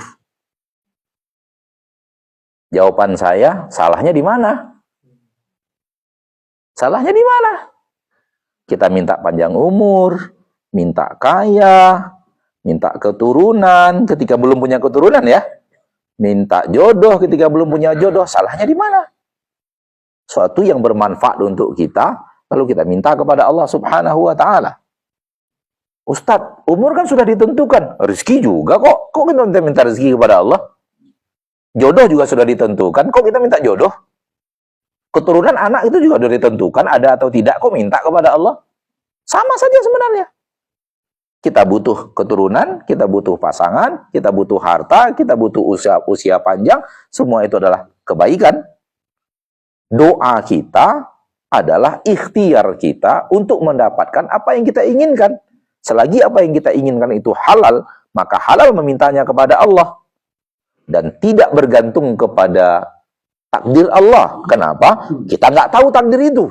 Speaker 1: Jawaban saya, salahnya di mana? Salahnya di mana? Kita minta panjang umur, minta kaya, minta keturunan ketika belum punya keturunan ya. Minta jodoh ketika belum punya jodoh, salahnya di mana? Suatu yang bermanfaat untuk kita, lalu kita minta kepada Allah Subhanahu wa ta'ala. Ustadz, umur kan sudah ditentukan. Rezeki juga kok. Kok kita minta rezeki kepada Allah? Jodoh juga sudah ditentukan. Kok kita minta jodoh? Keturunan anak itu juga sudah ditentukan. Ada atau tidak, kok minta kepada Allah? Sama saja sebenarnya. Kita butuh keturunan, kita butuh pasangan, kita butuh harta, kita butuh usia panjang. Semua itu adalah kebaikan. Doa kita adalah ikhtiar kita untuk mendapatkan apa yang kita inginkan. Selagi apa yang kita inginkan itu halal, maka halal memintanya kepada Allah. Dan tidak bergantung kepada Takdir Allah. Kenapa? Kita nggak tahu takdir itu.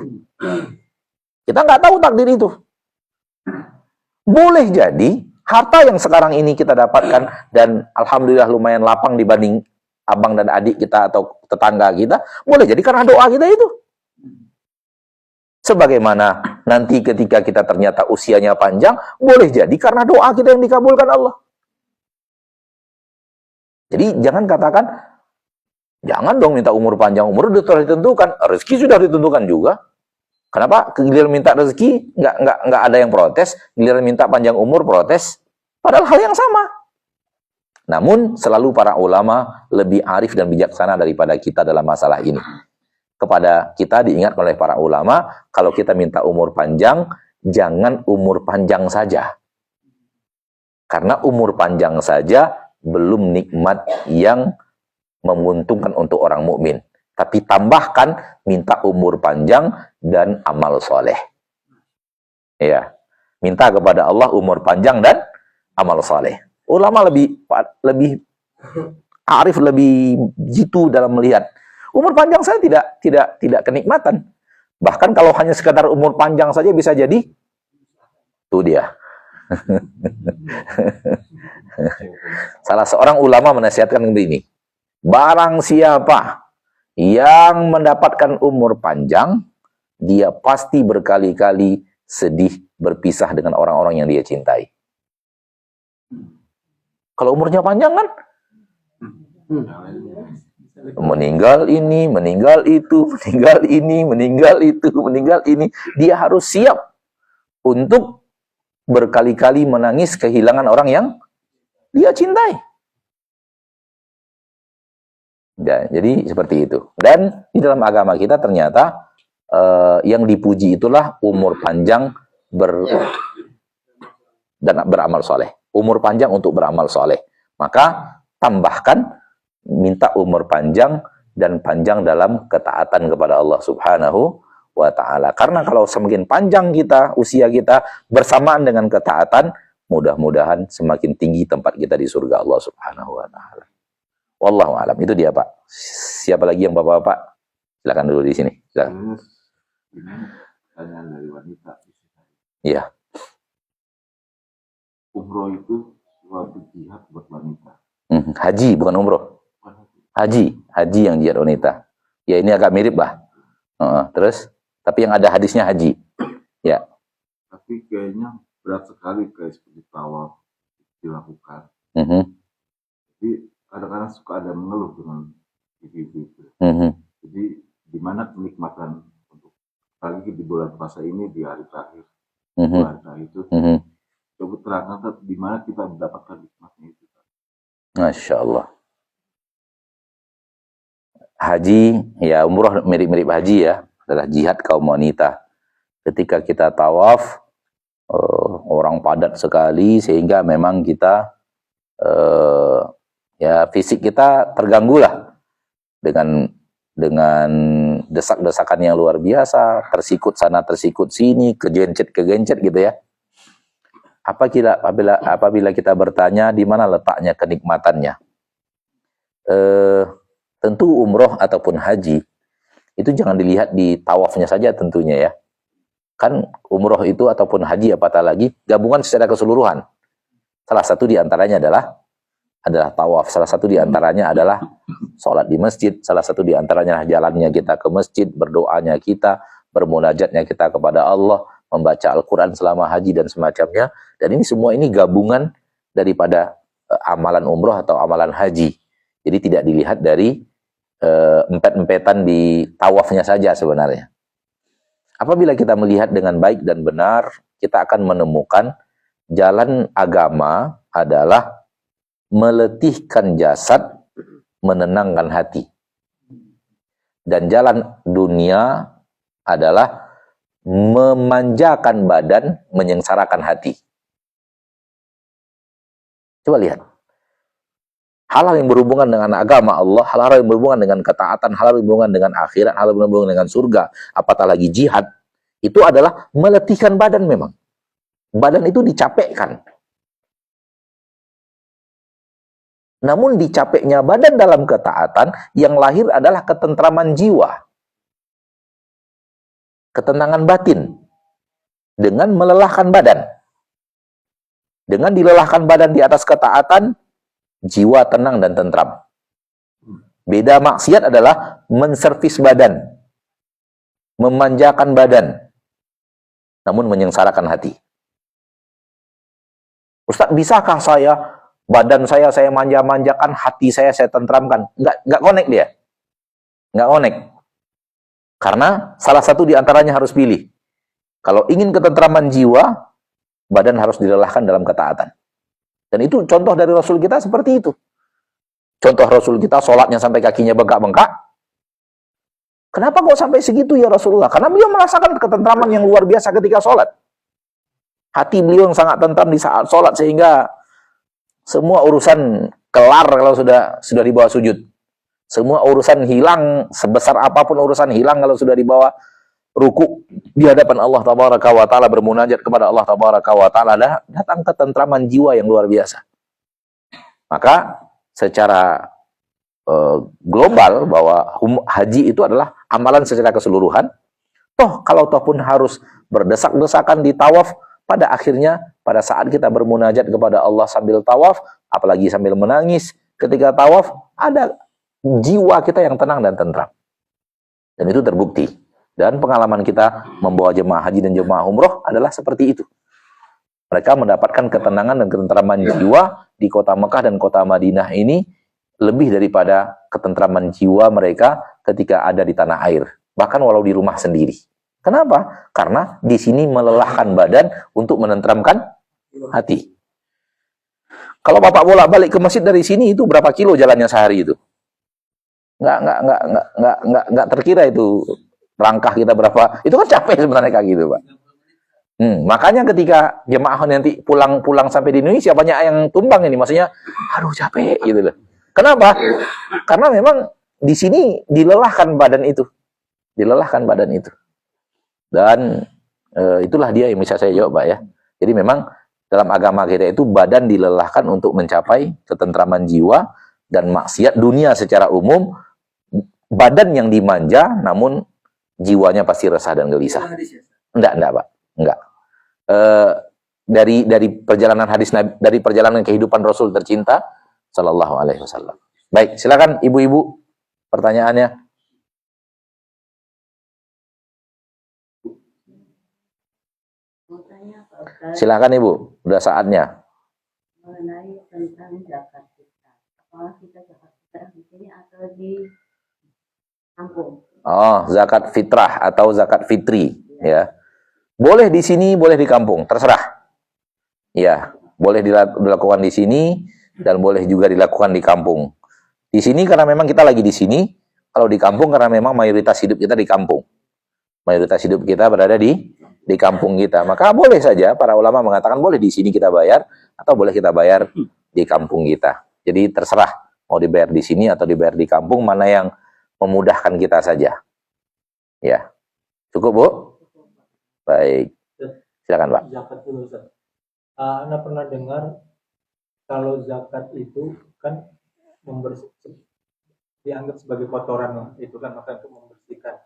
Speaker 1: Kita nggak tahu takdir itu. Boleh jadi harta yang sekarang ini kita dapatkan dan alhamdulillah lumayan lapang dibanding abang dan adik kita atau tetangga kita, boleh jadi karena doa kita itu. Sebagaimana nanti ketika kita ternyata usianya panjang, boleh jadi karena doa kita yang dikabulkan Allah. Jadi jangan katakan, jangan dong minta umur panjang, umur sudah ditentukan, rezeki sudah ditentukan juga. Kenapa giliran minta rezeki nggak ada yang protes, giliran minta panjang umur protes, padahal hal yang sama. Namun selalu para ulama lebih arif dan bijaksana daripada kita dalam masalah ini. Kepada kita diingat oleh para ulama, kalau kita minta umur panjang, jangan umur panjang saja. Karena umur panjang saja belum nikmat yang menguntungkan untuk orang mukmin. Tapi tambahkan minta umur panjang dan amal soleh. Ya, minta kepada Allah umur panjang dan amal soleh. Ulama lebih arif, lebih jitu dalam melihat. Umur panjang saya tidak kenikmatan. Bahkan kalau hanya sekadar umur panjang saja bisa jadi, itu dia. Salah seorang ulama menasihatkan begini, barang siapa yang mendapatkan umur panjang, dia pasti berkali-kali sedih berpisah dengan orang-orang yang dia cintai. Kalau umurnya panjang kan, meninggal ini, meninggal itu, meninggal ini, meninggal itu, meninggal ini. Dia harus siap untuk berkali-kali menangis kehilangan orang yang dia cintai. Ya, jadi seperti itu. Dan di dalam agama kita ternyata yang dipuji itulah umur panjang dan beramal soleh. Umur panjang untuk beramal soleh. Maka tambahkan minta umur panjang dan panjang dalam ketaatan kepada Allah Subhanahu wa ta'ala. Karena kalau semakin panjang kita, usia kita bersamaan dengan ketaatan, mudah-mudahan semakin tinggi tempat kita di surga Allah Subhanahu wa ta'ala. Wallahu a'lam. Itu dia, Pak. Siapa lagi yang Bapak-bapak? Silakan dulu di sini. Silakan.
Speaker 2: Ini pertanyaan dari wanita.
Speaker 1: Iya.
Speaker 2: Umroh itu suatu jihad buat wanita.
Speaker 1: Haji, bukan umroh. Haji yang jihad wanita. Ya ini agak mirip lah. Terus, tapi yang ada hadisnya haji. Ya.
Speaker 2: Tapi kayaknya berat sekali kayak seperti tawaf dilakukan. Jadi kadang-kadang suka ada mengeluh dengan ibu-ibu itu. Jadi gimana kenikmatan untuk apalagi di bulan puasa ini di hari terakhir puasa itu. Coba terangkan di mana kita mendapatkan nikmatnya itu.
Speaker 1: Masya Allah. Haji, ya umroh mirip-mirip haji ya, adalah jihad kaum wanita. Ketika kita tawaf, orang padat sekali sehingga memang kita ya fisik kita terganggu lah dengan desak-desakan yang luar biasa, tersikut sana tersikut sini, kegencet gitu ya. Apabila kita bertanya di mana letaknya kenikmatannya, tentu umroh ataupun haji itu jangan dilihat di tawafnya saja tentunya ya. Kan umroh itu ataupun haji apatah lagi gabungan secara keseluruhan. Salah satu di antaranya adalah tawaf, salah satu di antaranya adalah sholat di masjid, salah satu di antaranya jalannya kita ke masjid, berdoanya kita, bermunajatnya kita kepada Allah, membaca Al-Quran selama haji dan semacamnya. Dan ini semua ini gabungan daripada amalan umroh atau amalan haji. Jadi tidak dilihat dari empet-empetan di tawafnya saja sebenarnya. Apabila kita melihat dengan baik dan benar, kita akan menemukan jalan agama adalah meletihkan jasad, menenangkan hati. Dan jalan dunia adalah memanjakan badan, menyengsarakan hati. Coba lihat. Hal-hal yang berhubungan dengan agama Allah, hal-hal yang berhubungan dengan ketaatan, hal-hal yang berhubungan dengan akhirat, hal-hal yang berhubungan dengan surga, apatah lagi jihad, itu adalah meletihkan badan memang. Badan itu dicapekkan. Namun dicapeknya badan dalam ketaatan, yang lahir adalah ketentraman jiwa, ketenangan batin, dengan melelahkan badan. Dengan dilelahkan badan di atas ketaatan, jiwa tenang dan tentram. Beda maksiat adalah menservis badan, memanjakan badan, namun menyengsarakan hati. Ustaz, bisakah badan saya manja-manjakan, hati saya tentramkan? Nggak connect dia. Nggak connect. Karena salah satu di antaranya harus pilih. Kalau ingin ketentraman jiwa, badan harus dilelahkan dalam ketaatan. Dan itu contoh dari Rasul kita seperti itu. Contoh Rasul kita, sholatnya sampai kakinya bengkak-bengkak. Kenapa kok sampai segitu ya Rasulullah? Karena beliau merasakan ketentraman yang luar biasa ketika sholat. Hati beliau yang sangat tentram di saat sholat, sehingga semua urusan kelar kalau sudah di bawah sujud. Semua urusan hilang, sebesar apapun urusan hilang kalau sudah di bawah ruku di hadapan Allah Tabaraka wa Ta'ala, bermunajat kepada Allah Tabaraka wa Ta'ala, datang ketentraman jiwa yang luar biasa. Maka secara global bahwa haji itu adalah amalan secara keseluruhan. Kalau pun harus berdesak-desakan di tawaf, pada akhirnya pada saat kita bermunajat kepada Allah sambil tawaf, apalagi sambil menangis ketika tawaf, ada jiwa kita yang tenang dan tentram. Dan itu terbukti. Dan pengalaman kita membawa jemaah haji dan jemaah umroh adalah seperti itu. Mereka mendapatkan ketenangan dan ketentraman jiwa di kota Mekah dan kota Madinah ini lebih daripada ketentraman jiwa mereka ketika ada di tanah air. Bahkan walau di rumah sendiri. Kenapa? Karena di sini melelahkan badan untuk menenteramkan hati. Kalau Bapak bolak-balik ke masjid dari sini, itu berapa kilo jalannya sehari itu? Nggak terkira itu langkah kita berapa. Itu kan capek sebenarnya kayak gitu, Pak. Makanya ketika jemaah nanti pulang sampai di Indonesia, banyak yang tumbang ini, maksudnya aduh capek gitu loh. Kenapa? Karena memang di sini dilelahkan badan itu. Dilelahkan badan itu. Dan itulah dia yang bisa saya jawab, Pak ya. Jadi memang dalam agama kita itu badan dilelahkan untuk mencapai ketentraman jiwa, dan maksiat dunia secara umum badan yang dimanja namun jiwanya pasti resah dan gelisah. Enggak, Pak. Enggak. Dari perjalanan hadis Nabi, dari perjalanan kehidupan Rasul tercinta sallallahu alaihi wasallam. Baik, silakan ibu-ibu pertanyaannya. Silakan Ibu, udah saatnya.
Speaker 3: Mengenai tentang zakat fitrah. Apakah kita zakat fitrah di sini atau di kampung?
Speaker 1: Oh, zakat fitrah atau zakat fitri, ya. Boleh di sini, boleh di kampung, terserah. Ya, boleh dilakukan di sini dan boleh juga dilakukan di kampung. Di sini karena memang kita lagi di sini, kalau di kampung karena memang mayoritas hidup kita di kampung. Mayoritas hidup kita berada di kampung kita. Maka boleh saja para ulama mengatakan boleh di sini kita bayar atau boleh kita bayar di kampung kita. Jadi terserah mau dibayar di sini atau dibayar di kampung, mana yang memudahkan kita saja. Ya. Cukup, Bu? Baik. Silakan, Pak.
Speaker 4: Zakat dulu, Ustaz. Anda pernah dengar kalau zakat itu kan dianggap sebagai kotoran, itu kan, maka untuk membersihkan.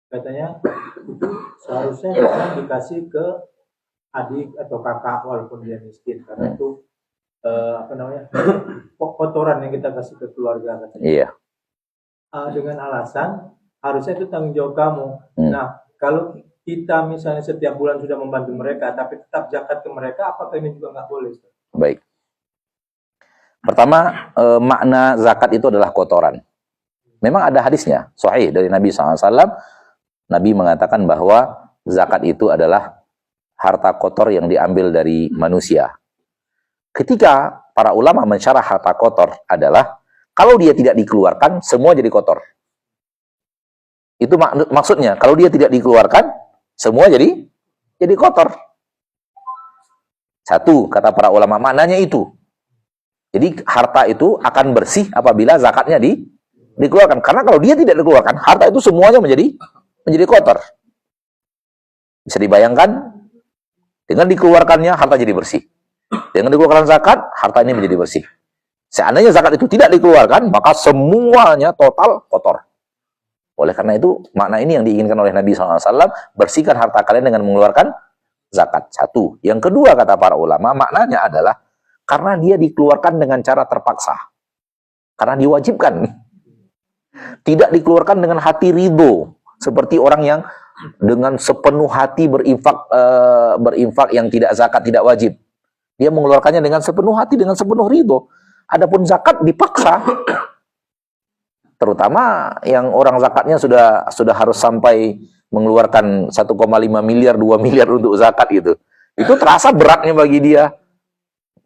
Speaker 4: Katanya itu seharusnya dikasih ke adik atau kakak walaupun dia miskin, karena itu kotoran yang kita kasih ke keluarga katanya.
Speaker 1: Iya.
Speaker 4: Dengan alasan harusnya itu tanggung jawab kamu. Nah, kalau kita misalnya setiap bulan sudah membantu mereka tapi tetap zakat ke mereka, apakah ini juga nggak boleh?
Speaker 1: Baik. Pertama, makna zakat itu adalah kotoran. Memang ada hadisnya, sahih dari Nabi SAW. Nabi mengatakan bahwa zakat itu adalah harta kotor yang diambil dari manusia. Ketika para ulama mensyarah harta kotor adalah, kalau dia tidak dikeluarkan, semua jadi kotor. Itu maksudnya, kalau dia tidak dikeluarkan, semua jadi kotor. Satu, kata para ulama, maknanya itu. Jadi harta itu akan bersih apabila zakatnya dikeluarkan. Karena kalau dia tidak dikeluarkan, harta itu semuanya menjadi kotor. Bisa dibayangkan, dengan dikeluarkannya harta jadi bersih. Dengan dikeluarkan zakat, harta ini menjadi bersih. Seandainya zakat itu tidak dikeluarkan, maka semuanya total kotor. Oleh karena itu, makna ini yang diinginkan oleh Nabi SAW, bersihkan harta kalian dengan mengeluarkan zakat. Satu. Yang kedua, kata para ulama, maknanya adalah karena dia dikeluarkan dengan cara terpaksa. Karena diwajibkan. Tidak dikeluarkan dengan hati ridho. Seperti orang yang dengan sepenuh hati berinfak yang tidak zakat, tidak wajib. Dia mengeluarkannya dengan sepenuh hati, dengan sepenuh ridho. Adapun zakat dipaksa. Terutama yang orang zakatnya sudah harus sampai mengeluarkan 1,5 miliar, 2 miliar untuk zakat gitu. Itu terasa beratnya bagi dia.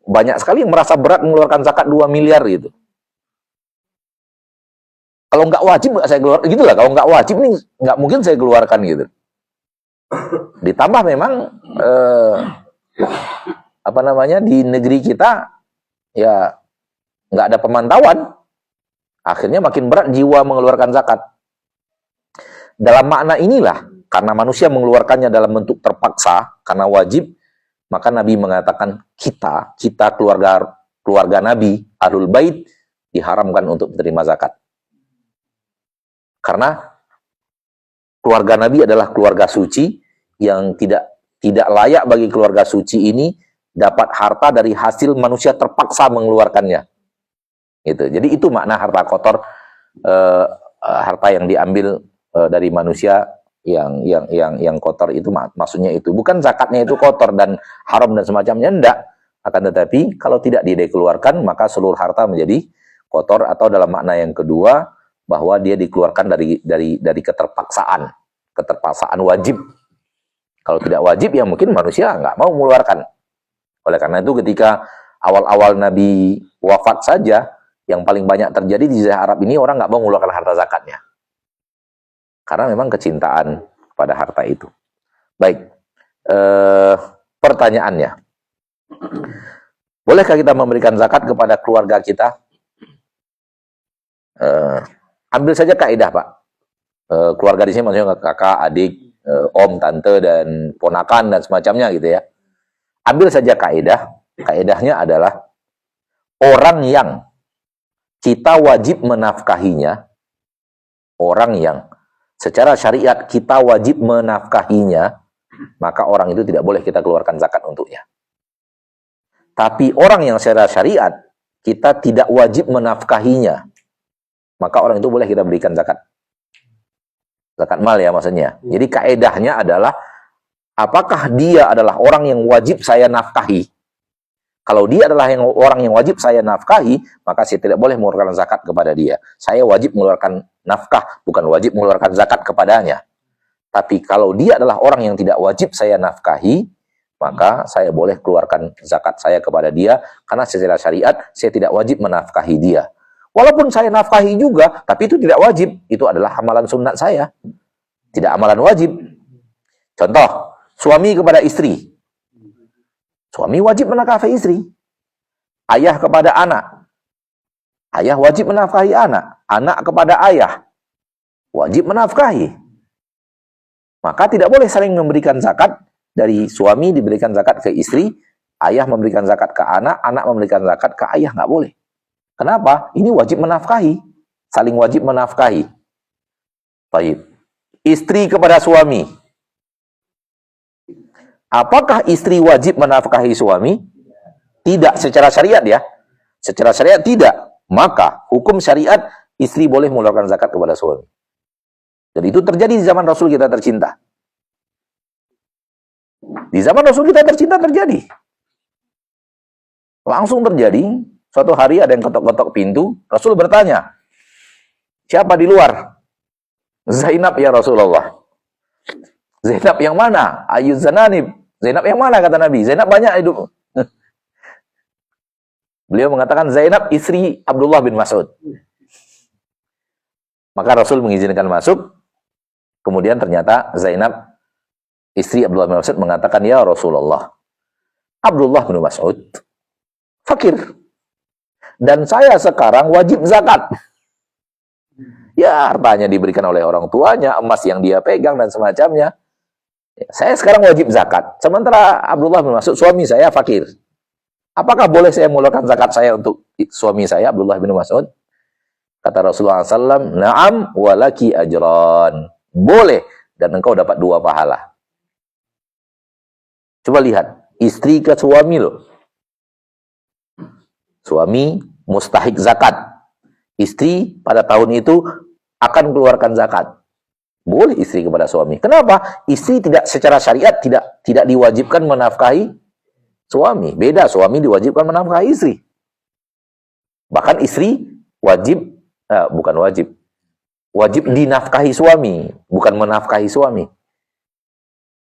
Speaker 1: Banyak sekali yang merasa berat mengeluarkan zakat 2 miliar gitu. Kalau nggak wajib nggak saya keluarkan, gitulah. Kalau nggak wajib nih nggak mungkin saya keluarkan gitu. Ditambah memang di negeri kita ya nggak ada pemantauan, akhirnya makin berat jiwa mengeluarkan zakat. Dalam makna inilah, karena manusia mengeluarkannya dalam bentuk terpaksa karena wajib, maka Nabi mengatakan kita keluarga Nabi, Ahlul Bait, diharamkan untuk menerima zakat. Karena keluarga Nabi adalah keluarga suci yang tidak layak bagi keluarga suci ini dapat harta dari hasil manusia terpaksa mengeluarkannya. Gitu. Jadi itu makna harta kotor, harta yang diambil dari manusia yang kotor itu maksudnya itu. Bukan zakatnya itu kotor dan haram dan semacamnya, enggak. Akan tetapi kalau tidak dikeluarkan maka seluruh harta menjadi kotor, atau dalam makna yang kedua bahwa dia dikeluarkan dari keterpaksaan wajib. Kalau tidak wajib ya mungkin manusia nggak mau mengeluarkan. Oleh karena itu ketika awal-awal Nabi wafat saja, yang paling banyak terjadi di Jazirah Arab ini orang nggak mau mengeluarkan harta zakatnya. Karena memang kecintaan pada harta itu. Baik, pertanyaannya, bolehkah kita memberikan zakat kepada keluarga kita? Ambil saja kaidah, Pak. Keluarga di sini maksudnya kakak, adik, om, tante, dan ponakan, dan semacamnya gitu ya. Ambil saja kaidah. Kaidahnya adalah orang yang kita wajib menafkahinya, orang yang secara syariat kita wajib menafkahinya, maka orang itu tidak boleh kita keluarkan zakat untuknya. Tapi orang yang secara syariat kita tidak wajib menafkahinya, maka orang itu boleh kita berikan zakat. Zakat mal ya maksudnya. Jadi kaedahnya adalah, apakah dia adalah orang yang wajib saya nafkahi? Kalau dia adalah orang yang wajib saya nafkahi, maka saya tidak boleh mengeluarkan zakat kepada dia. Saya wajib mengeluarkan nafkah, bukan wajib mengeluarkan zakat kepadanya. Tapi kalau dia adalah orang yang tidak wajib saya nafkahi, maka saya boleh keluarkan zakat saya kepada dia, karena secara syariat saya tidak wajib menafkahi dia. Walaupun saya nafkahi juga, tapi itu tidak wajib. Itu adalah amalan sunat saya. Tidak amalan wajib. Contoh, suami kepada istri. Suami wajib menafkahi istri. Ayah kepada anak. Ayah wajib menafkahi anak. Anak kepada ayah. Wajib menafkahi. Maka tidak boleh saling memberikan zakat. Dari suami diberikan zakat ke istri. Ayah memberikan zakat ke anak. Anak memberikan zakat ke ayah. Nggak boleh. Kenapa? Ini wajib menafkahi. Saling wajib menafkahi. Baik. Istri kepada suami. Apakah istri wajib menafkahi suami? Tidak, secara syariat ya. Secara syariat tidak. Maka hukum syariat istri boleh mengeluarkan zakat kepada suami. Dan itu terjadi di zaman Rasul kita tercinta. Di zaman Rasul kita tercinta terjadi. Langsung terjadi. Suatu hari ada yang ketok-ketok pintu, Rasul bertanya, siapa di luar? Zainab ya Rasulullah. Zainab yang mana? Ayu Zananib. Zainab yang mana kata Nabi? Zainab banyak hidup. Beliau mengatakan Zainab istri Abdullah bin Mas'ud. Maka Rasul mengizinkan masuk. Kemudian ternyata Zainab istri Abdullah bin Mas'ud mengatakan, ya Rasulullah, Abdullah bin Mas'ud fakir. Dan saya sekarang wajib zakat. Ya, hartanya diberikan oleh orang tuanya, emas yang dia pegang dan semacamnya. Saya sekarang wajib zakat. Sementara Abdullah bin Mas'ud, suami saya fakir. Apakah boleh saya mengeluarkan zakat saya untuk suami saya, Abdullah bin Mas'ud? Kata Rasulullah SAW, na'am walaki ajran. Boleh, dan engkau dapat 2 pahala. Coba lihat, istri ke suami loh. Suami mustahik zakat. Istri pada tahun itu akan keluarkan zakat. Boleh istri kepada suami. Kenapa? Istri tidak secara syariat tidak diwajibkan menafkahi suami. Beda, suami diwajibkan menafkahi istri. Bahkan istri wajib, bukan wajib. Wajib dinafkahi suami, bukan menafkahi suami.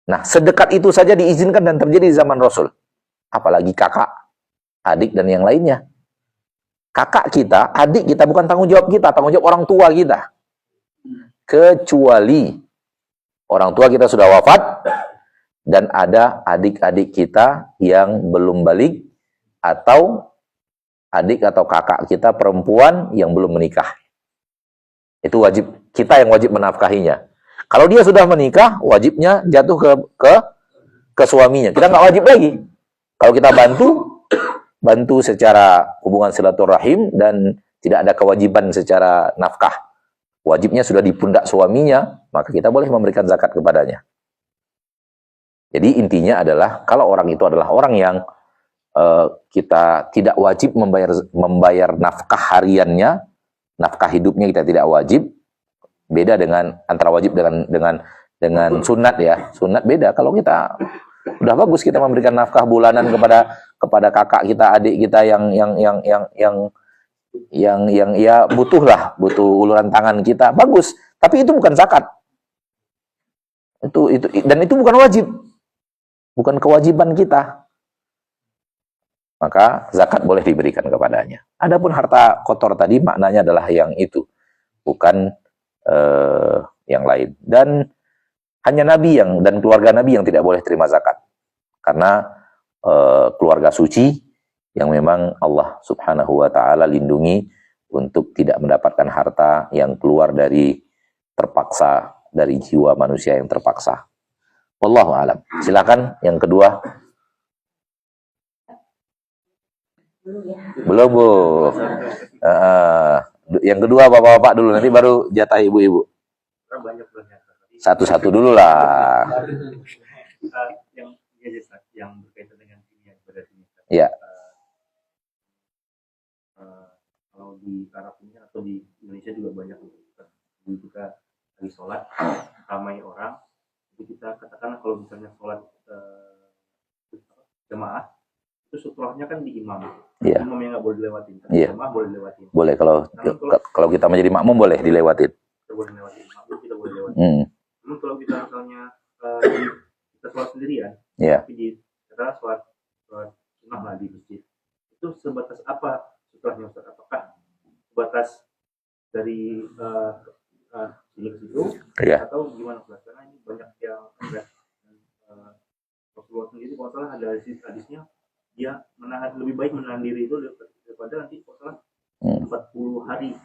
Speaker 1: Nah, sedekat itu saja diizinkan dan terjadi di zaman Rasul. Apalagi kakak, adik, dan yang lainnya. Kakak kita, adik kita bukan tanggung jawab kita, tanggung jawab orang tua kita. Kecuali orang tua kita sudah wafat dan ada adik-adik kita yang belum balik atau adik atau kakak kita perempuan yang belum menikah. Itu wajib, kita yang wajib menafkahinya. Kalau dia sudah menikah, wajibnya jatuh ke suaminya. Kita nggak wajib lagi. Kalau kita bantu secara hubungan silaturahim dan tidak ada kewajiban secara nafkah. Wajibnya sudah di pundak suaminya, maka kita boleh memberikan zakat kepadanya. Jadi intinya adalah kalau orang itu adalah orang yang kita tidak wajib membayar nafkah hariannya, nafkah hidupnya kita tidak wajib. Beda dengan antara wajib dengan sunat ya. Sunat beda. Kalau kita udah bagus kita memberikan nafkah bulanan kepada kakak kita, adik kita yang ya butuh uluran tangan kita, bagus. Tapi itu bukan zakat. Dan itu bukan wajib. Bukan kewajiban kita. Maka zakat boleh diberikan kepadanya. Adapun harta kotor tadi maknanya adalah yang itu, bukan yang lain. Dan hanya Nabi dan keluarga Nabi yang tidak boleh terima zakat. Karena keluarga suci yang memang Allah Subhanahu wa ta'ala lindungi untuk tidak mendapatkan harta yang keluar dari jiwa manusia yang terpaksa. Wallahu a'lam. Silakan yang kedua. Belum, Bu. Yang kedua bapak-bapak dulu, nanti baru jatah ibu-ibu. Satu-satu dulu lah.
Speaker 5: Yang berkaitan dengan dunia ibadah dunia.
Speaker 1: Ya.
Speaker 5: Kalau di Arab ini atau di Indonesia juga banyak kita lagi sholat ramai orang, jadi kita katakan kalau misalnya sholat jemaah itu sutrohnya kan di imam.
Speaker 1: Yeah.
Speaker 5: Imam yang nggak boleh dilewatin, tapi jemaah boleh dilewatin.
Speaker 1: Boleh kalau kita menjadi makmum boleh dilewatin.
Speaker 5: Kita boleh dilewatin, makmum kita boleh dilewatin. Namun kalau kita misalnya kita sholat sendirian, tapi kita sholat sunnah lah di masjid, itu sebatas apa sutrohnya Ustaz? Apakah sebatas dari sini ke situ atau gimana Ustaz? Karena ini banyak yang Rasulullah sendiri kalau salah ada hadisnya, dia lebih baik menahan diri itu daripada nanti kalau salah 40 hari.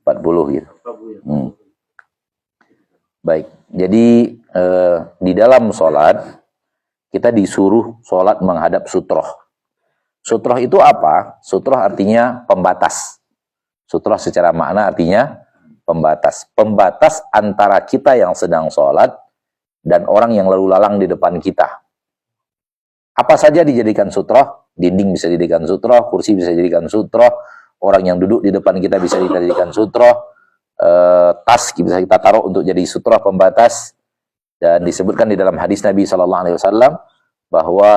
Speaker 5: 40 gitu. 40 ya.
Speaker 1: Baik. Jadi di dalam sholat kita disuruh sholat menghadap sutroh. Sutroh itu apa? Sutroh artinya pembatas. Sutroh secara makna artinya pembatas. Pembatas antara kita yang sedang sholat dan orang yang lalu lalang di depan kita. Apa saja dijadikan sutroh? Dinding bisa dijadikan sutroh, kursi bisa dijadikan sutroh, orang yang duduk di depan kita bisa dijadikan sutroh, tas bisa kita taruh untuk jadi sutroh pembatas. Dan disebutkan di dalam hadis Nabi SAW bahwa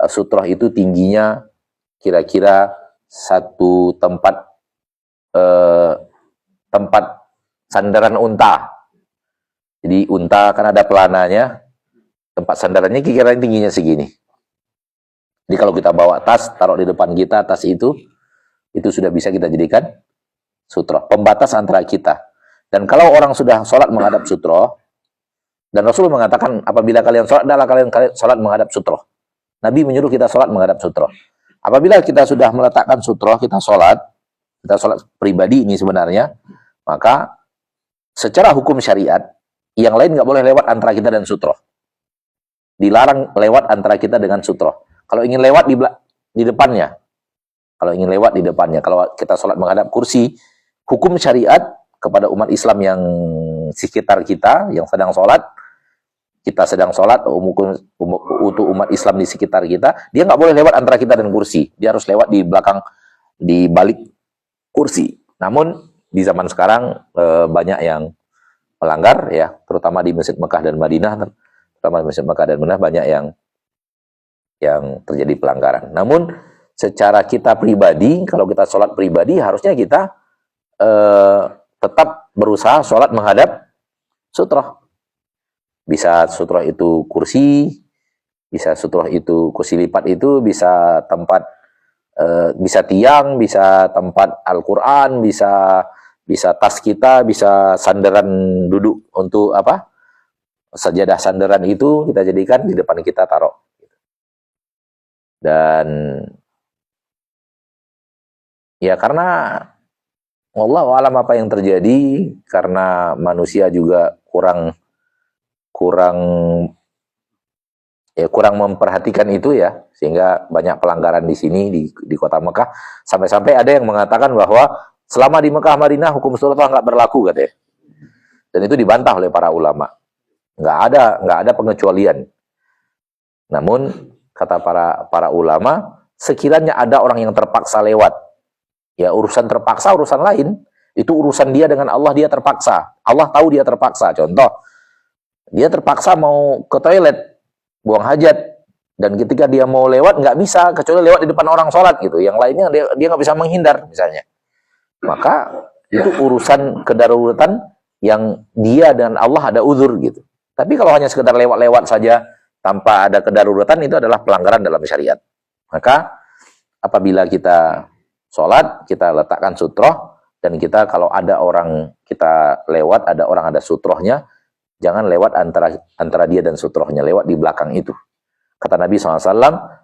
Speaker 1: sutroh itu tingginya kira-kira satu tempat sandaran unta. Jadi unta kan ada pelananya, tempat sandarannya kira-kira tingginya segini. Jadi kalau kita bawa tas, taruh di depan kita, tas itu sudah bisa kita jadikan sutroh, pembatas antara kita. Dan kalau orang sudah sholat menghadap sutroh, dan Rasulullah mengatakan apabila kalian sholat, adalah kalian sholat menghadap sutroh. Nabi menyuruh kita sholat menghadap sutroh. Apabila kita sudah meletakkan sutroh, kita sholat pribadi ini sebenarnya, maka secara hukum syariat, yang lain nggak boleh lewat antara kita dan sutroh. Dilarang lewat antara kita dengan sutroh. Kalau ingin lewat di depannya. Kalau ingin lewat di depannya. Kalau kita sholat menghadap kursi, hukum syariat kepada umat Islam yang sekitar kita, yang sedang sholat, kita sedang sholat, untuk umat Islam di sekitar kita, dia nggak boleh lewat antara kita dan kursi. Dia harus lewat di belakang, di balik kursi. Namun, di zaman sekarang banyak yang melanggar, ya, terutama di Masjid Mekah dan Madinah, banyak yang terjadi pelanggaran. Namun, secara kita pribadi, kalau kita sholat pribadi, harusnya kita tetap berusaha sholat menghadap sutroh. Bisa sutroh itu kursi, bisa sutroh itu kursi lipat itu, bisa tempat, bisa tiang, bisa tempat Al-Quran, bisa tas kita, bisa sandaran duduk untuk apa? Sajadah sandaran itu kita jadikan di depan kita taruh. Dan ya karena wallahu alam apa yang terjadi, karena manusia juga kurang memperhatikan itu ya, sehingga banyak pelanggaran di sini di kota Mekah, sampai-sampai ada yang mengatakan bahwa selama di Mekah Madinah hukum sholat nggak berlaku katanya. Dan itu dibantah oleh para ulama. Nggak ada pengecualian. Namun kata para ulama, sekiranya ada orang yang terpaksa lewat, ya urusan terpaksa urusan lain, itu urusan dia dengan Allah, dia terpaksa. Allah tahu dia terpaksa. Contoh, dia terpaksa mau ke toilet, buang hajat, dan ketika dia mau lewat nggak bisa, kecuali lewat di depan orang sholat gitu. Yang lainnya dia nggak bisa menghindar misalnya. Maka itu urusan kedaruratan yang dia dan Allah ada uzur gitu. Tapi kalau hanya sekedar lewat-lewat saja tanpa ada kedaruratan, itu adalah pelanggaran dalam syariat. Maka apabila kita sholat, kita letakkan sutroh, dan kita kalau ada orang kita lewat, ada orang ada sutrohnya, jangan lewat antara dia dan sutrohnya, lewat di belakang itu. Kata Nabi SAW,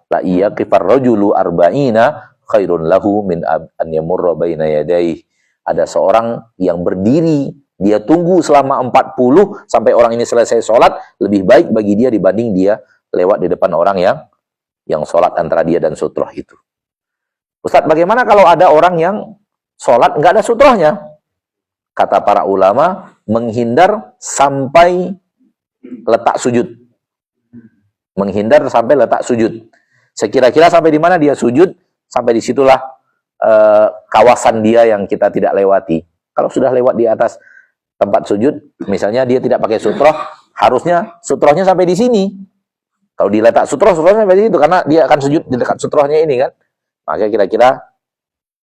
Speaker 1: la iyaqifar rajulu arba'ina khairun lahu min an yamurra baina yadayhi. Ada seorang yang berdiri, dia tunggu selama 40 sampai orang ini selesai sholat, lebih baik bagi dia dibanding dia lewat di depan orang yang sholat antara dia dan sutroh itu. Ustaz, bagaimana kalau ada orang yang sholat nggak ada sutrohnya? Kata para ulama, menghindar sampai letak sujud. Menghindar sampai letak sujud. Sekira-kira sampai di mana dia sujud, sampai disitulah kawasan dia yang kita tidak lewati. Kalau sudah lewat di atas tempat sujud, misalnya dia tidak pakai sutroh, harusnya sutrohnya sampai di sini. Kalau diletak sutrohnya sampai di situ, karena dia akan sujud di dekat sutrohnya ini kan. Maka kira-kira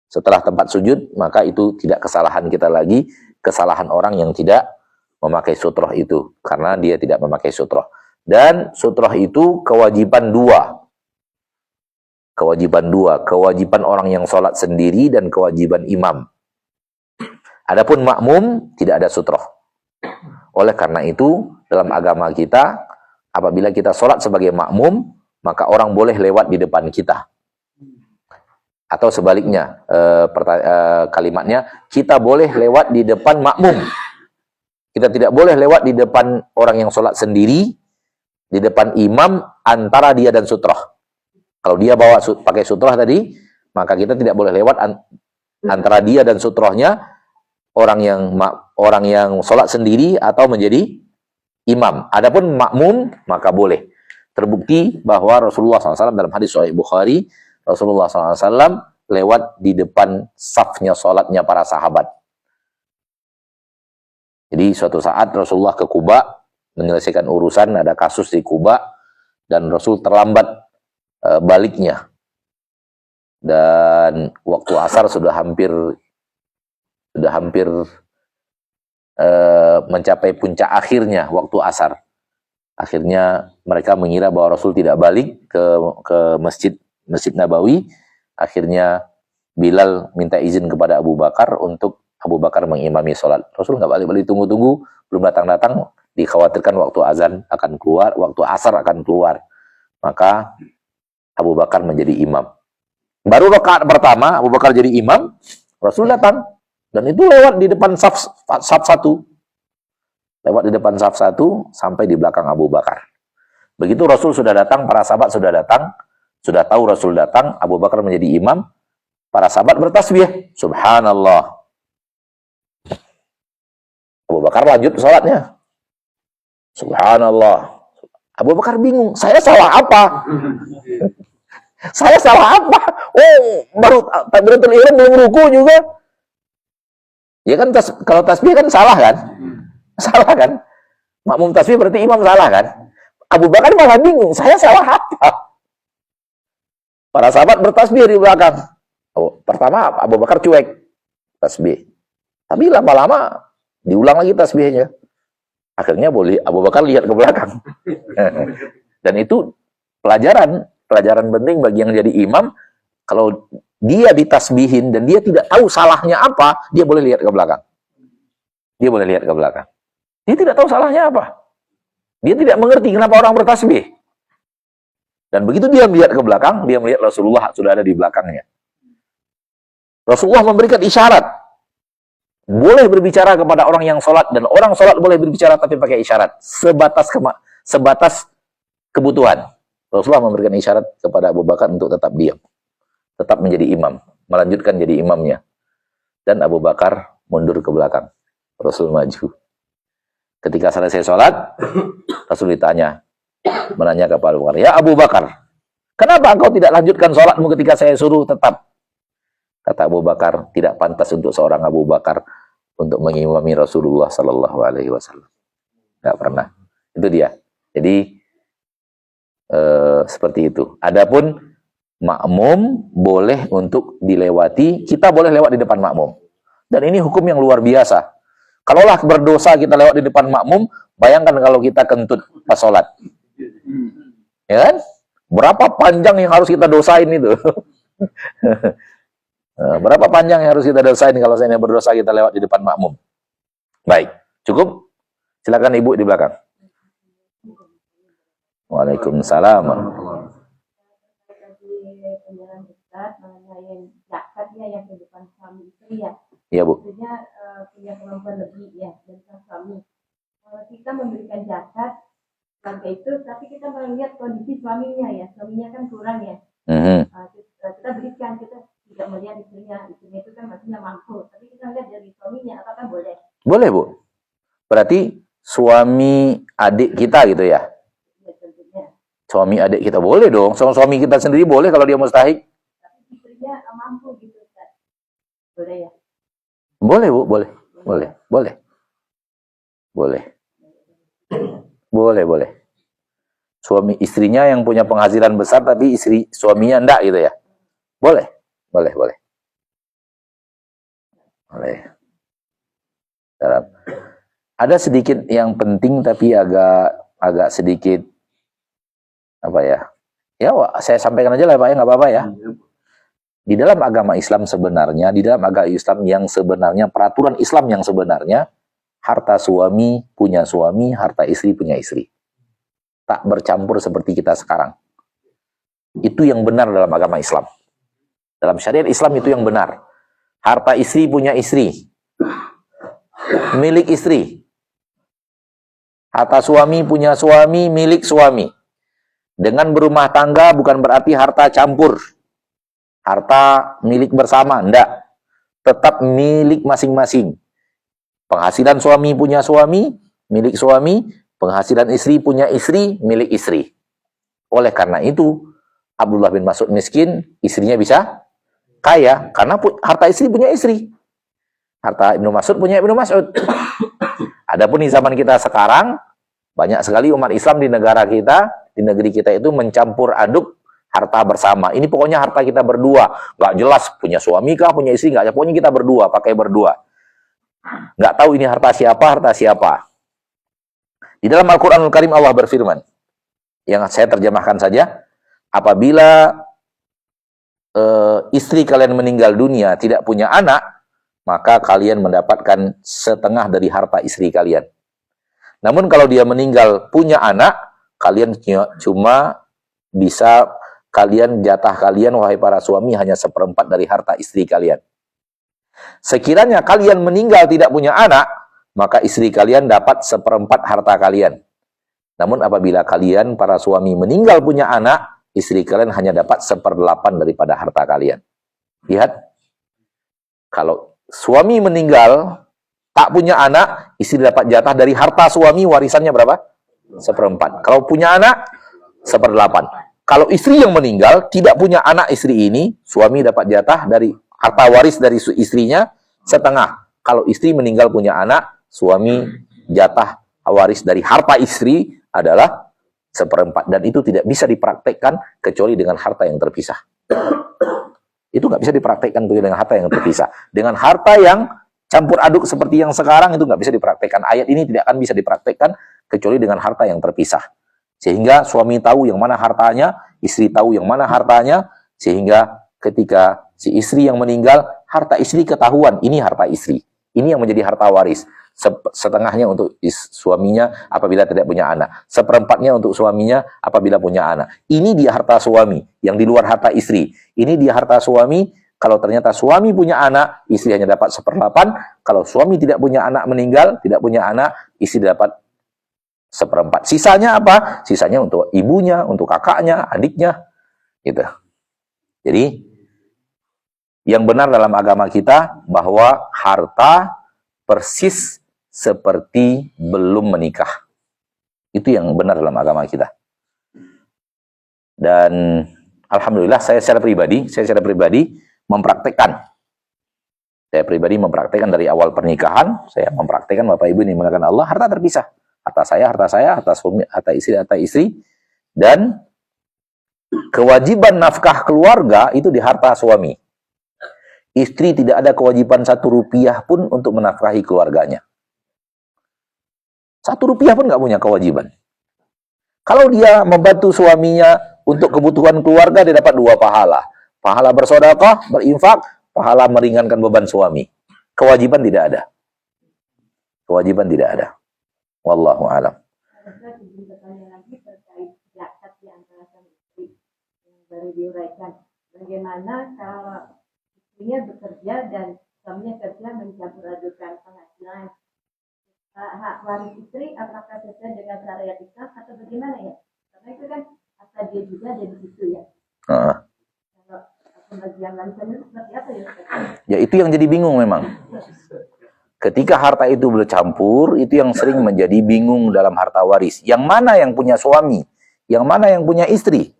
Speaker 1: setelah tempat sujud, maka itu tidak kesalahan kita lagi, kesalahan orang yang tidak memakai sutroh itu, karena dia tidak memakai sutroh. Dan sutroh itu kewajiban dua. Kewajiban orang yang sholat sendiri dan kewajiban imam. Adapun makmum tidak ada sutroh. Oleh karena itu, dalam agama kita, apabila kita sholat sebagai makmum, maka orang boleh lewat di depan kita. Atau sebaliknya, kalimatnya, kita boleh lewat di depan makmum. Kita tidak boleh lewat di depan orang yang sholat sendiri, di depan imam, antara dia dan sutroh. Kalau dia bawa pakai sutroh tadi, maka kita tidak boleh lewat antara dia dan sutrohnya, orang yang sholat sendiri atau menjadi imam. Adapun makmum, maka boleh. Terbukti bahwa Rasulullah SAW dalam hadis Sahih Bukhari, Rasulullah SAW lewat di depan safnya sholatnya para sahabat. Jadi suatu saat Rasulullah ke Kuba, menyelesaikan urusan, ada kasus di Kuba, dan Rasul terlambat baliknya. Dan waktu asar sudah hampir mencapai puncak akhirnya waktu asar. Akhirnya mereka mengira bahwa Rasul tidak balik ke Masjid Nabawi. Akhirnya Bilal minta izin kepada Abu Bakar untuk Abu Bakar mengimami sholat. Rasul nggak balik-balik, tunggu-tunggu, belum datang-datang, dikhawatirkan waktu azan akan keluar, waktu asar akan keluar. Maka Abu Bakar menjadi imam. Baru rakaat pertama Abu Bakar jadi imam, Rasul datang. Dan itu lewat di depan saf satu. Lewat di depan saf satu sampai di belakang Abu Bakar. Begitu Rasul sudah datang, para sahabat sudah datang, Sudah tahu Rasul datang, Abu Bakar menjadi imam, para sahabat bertasbih, subhanallah. Abu Bakar lanjut sholatnya, subhanallah. Abu Bakar bingung, saya salah apa? Saya salah apa? Oh, baru takbiratul ihram belum ruku juga. Ya kan, kalau tasbih kan salah kan? Salah kan? Makmum tasbih berarti imam salah kan? Abu Bakar malah bingung, saya salah apa? Para sahabat bertasbih di belakang. Oh, pertama Abu Bakar cuek tasbih. Tapi lama-lama diulang lagi tasbihnya. Akhirnya boleh Abu Bakar lihat ke belakang. Dan itu pelajaran penting bagi yang jadi imam. Kalau dia ditasbihin dan dia tidak tahu salahnya apa, dia boleh lihat ke belakang. Dia boleh lihat ke belakang. Dia tidak tahu salahnya apa. Dia tidak mengerti kenapa orang bertasbih. Dan begitu dia melihat ke belakang, dia melihat Rasulullah sudah ada di belakangnya. Rasulullah memberikan isyarat. Boleh berbicara kepada orang yang sholat, dan orang sholat boleh berbicara tapi pakai isyarat. Sebatas kebutuhan. Rasulullah memberikan isyarat kepada Abu Bakar untuk tetap diam. Tetap menjadi imam. Melanjutkan jadi imamnya. Dan Abu Bakar mundur ke belakang. Rasul maju. Ketika selesai sholat, Rasul menanya kepada Abu Bakar, ya Abu Bakar, kenapa engkau tidak lanjutkan sholatmu ketika saya suruh tetap? Kata Abu Bakar, tidak pantas untuk seorang Abu Bakar untuk mengimami Rasulullah Sallallahu Alaihi Wasallam. Nggak pernah. Itu dia. Jadi seperti itu. Adapun makmum boleh untuk dilewati, kita boleh lewat di depan makmum. Dan ini hukum yang luar biasa. Kalaulah berdosa kita lewat di depan makmum, bayangkan kalau kita kentut pas sholat. Ya kan? Berapa panjang yang harus kita dosain itu? Berapa panjang yang harus kita dosain kalau saya berdosa kita lewat di depan makmum? Baik, cukup? Silakan Ibu di belakang. Waalaikumsalam.
Speaker 3: Yang di depan suami istri ya.
Speaker 1: Iya, Bu.
Speaker 3: Maksudnya punya kemampuan lebih ya dari suami. Kalau kita memberikan zakat harga itu, tapi kita melihat kondisi suaminya ya, suaminya kan kurang ya. Kita berikan, kita tidak melihat istrinya itu kan maksudnya mampu, tapi kita lihat dari suaminya, apakah boleh? Boleh, Bu.
Speaker 1: Berarti suami adik kita gitu ya?
Speaker 3: Ya tentunya.
Speaker 1: Suami adik kita boleh dong, suami kita sendiri boleh kalau dia mustahik.
Speaker 3: Tapi istrinya mampu gitu kan? Boleh ya?
Speaker 1: Boleh, Bu, boleh. Boleh, boleh. Boleh. Boleh. Suami istrinya yang punya penghasilan besar tapi suaminya enggak gitu ya. Boleh. Ada sedikit yang penting tapi agak sedikit apa ya? Ya, saya sampaikan aja lah Pak ya, nggak apa-apa ya. Di dalam agama Islam sebenarnya, di dalam agama Islam yang sebenarnya, peraturan Islam yang sebenarnya, harta suami punya suami, harta istri punya istri. Tak bercampur seperti kita sekarang. Itu yang benar dalam agama Islam. Dalam syariat Islam itu yang benar. Harta istri punya istri. Milik istri. Harta suami punya suami, milik suami. Dengan berumah tangga bukan berarti harta campur. Harta milik bersama, enggak. Tetap milik masing-masing. Penghasilan suami punya suami, milik suami. Penghasilan istri punya istri, milik istri. Oleh karena itu, Abdullah bin Mas'ud miskin, istrinya bisa kaya. Karena harta istri punya istri. Harta Ibnu Mas'ud punya Ibnu Mas'ud. Adapun di zaman kita sekarang, banyak sekali umat Islam di negara kita, di negeri kita itu mencampur aduk harta bersama. Ini pokoknya harta kita berdua. Nggak jelas punya suami kah, punya istri nggak. Pokoknya kita berdua, pakai berdua. Nggak tahu ini harta siapa. Di dalam Al-Quranul Karim Allah berfirman, yang saya terjemahkan saja, apabila istri kalian meninggal dunia tidak punya anak, maka kalian mendapatkan setengah dari harta istri kalian. Namun kalau dia meninggal punya anak, kalian cuma bisa jatah kalian wahai para suami hanya 1/4 dari harta istri kalian. Sekiranya kalian meninggal tidak punya anak, maka istri kalian dapat 1/4 harta kalian. Namun apabila kalian para suami meninggal punya anak, istri kalian hanya dapat 1/8 daripada harta kalian. Lihat, kalau suami meninggal, tak punya anak, istri dapat jatah dari harta suami, warisannya berapa? 1/4. Kalau punya anak, 1/8. Kalau istri yang meninggal, tidak punya anak istri ini, suami dapat jatah dari harta waris dari istrinya, 1/2. Kalau istri meninggal punya anak, suami jatah waris dari harta istri adalah 1/4. Dan itu tidak bisa dipraktekkan kecuali dengan harta yang terpisah. Itu nggak bisa dipraktekkan dengan harta yang terpisah. Dengan harta yang campur aduk seperti yang sekarang itu nggak bisa dipraktekkan. Ayat ini tidak akan bisa dipraktekkan kecuali dengan harta yang terpisah. Sehingga suami tahu yang mana hartanya, istri tahu yang mana hartanya, sehingga ketika si istri yang meninggal, harta istri ketahuan, ini harta istri. Ini yang menjadi harta waris. Setengahnya untuk suaminya apabila tidak punya anak. 1/4-nya untuk suaminya apabila punya anak. Ini dia harta suami, yang di luar harta istri. Ini dia harta suami. Kalau ternyata suami punya anak, istri hanya dapat 1/8. Kalau suami tidak punya anak meninggal, tidak punya anak, istri dapat 1/4. Sisanya apa? Sisanya untuk ibunya, untuk kakaknya, adiknya. Gitu. Jadi, yang benar dalam agama kita bahwa harta persis seperti belum menikah. Itu yang benar dalam agama kita. Dan alhamdulillah saya secara pribadi mempraktekkan. Saya pribadi mempraktekkan dari awal pernikahan, saya mempraktekkan Bapak Ibu ini mengatakan Allah, harta terpisah. Harta saya, harta suami, harta istri, dan kewajiban nafkah keluarga itu di harta suami. Istri tidak ada kewajiban 1 rupiah pun untuk menafkahi keluarganya. 1 rupiah pun nggak punya kewajiban. Kalau dia membantu suaminya untuk kebutuhan keluarga, dia dapat 2 pahala. Pahala bersedekah, berinfak, pahala meringankan beban suami. Kewajiban tidak ada. Kewajiban tidak ada. Wallahu a'lam.
Speaker 3: Ada sebelum bertanya lagi terkait zakat di antara suami istri yang baru diuraikan. Bagaimana kalau istrinya bekerja dan suaminya kerja mencampur adukan penghasilan? Hak waris istri apakah sesuai dengan syariat Islam atau bagaimana ya? Karena itu kan asal dia juga ada di situ ya. Kalau pembagian warisannya seperti apa ya?
Speaker 1: Ya itu yang jadi bingung memang. Ketika harta itu bercampur, itu yang sering menjadi bingung dalam harta waris. Yang mana yang punya suami? Yang mana yang punya istri?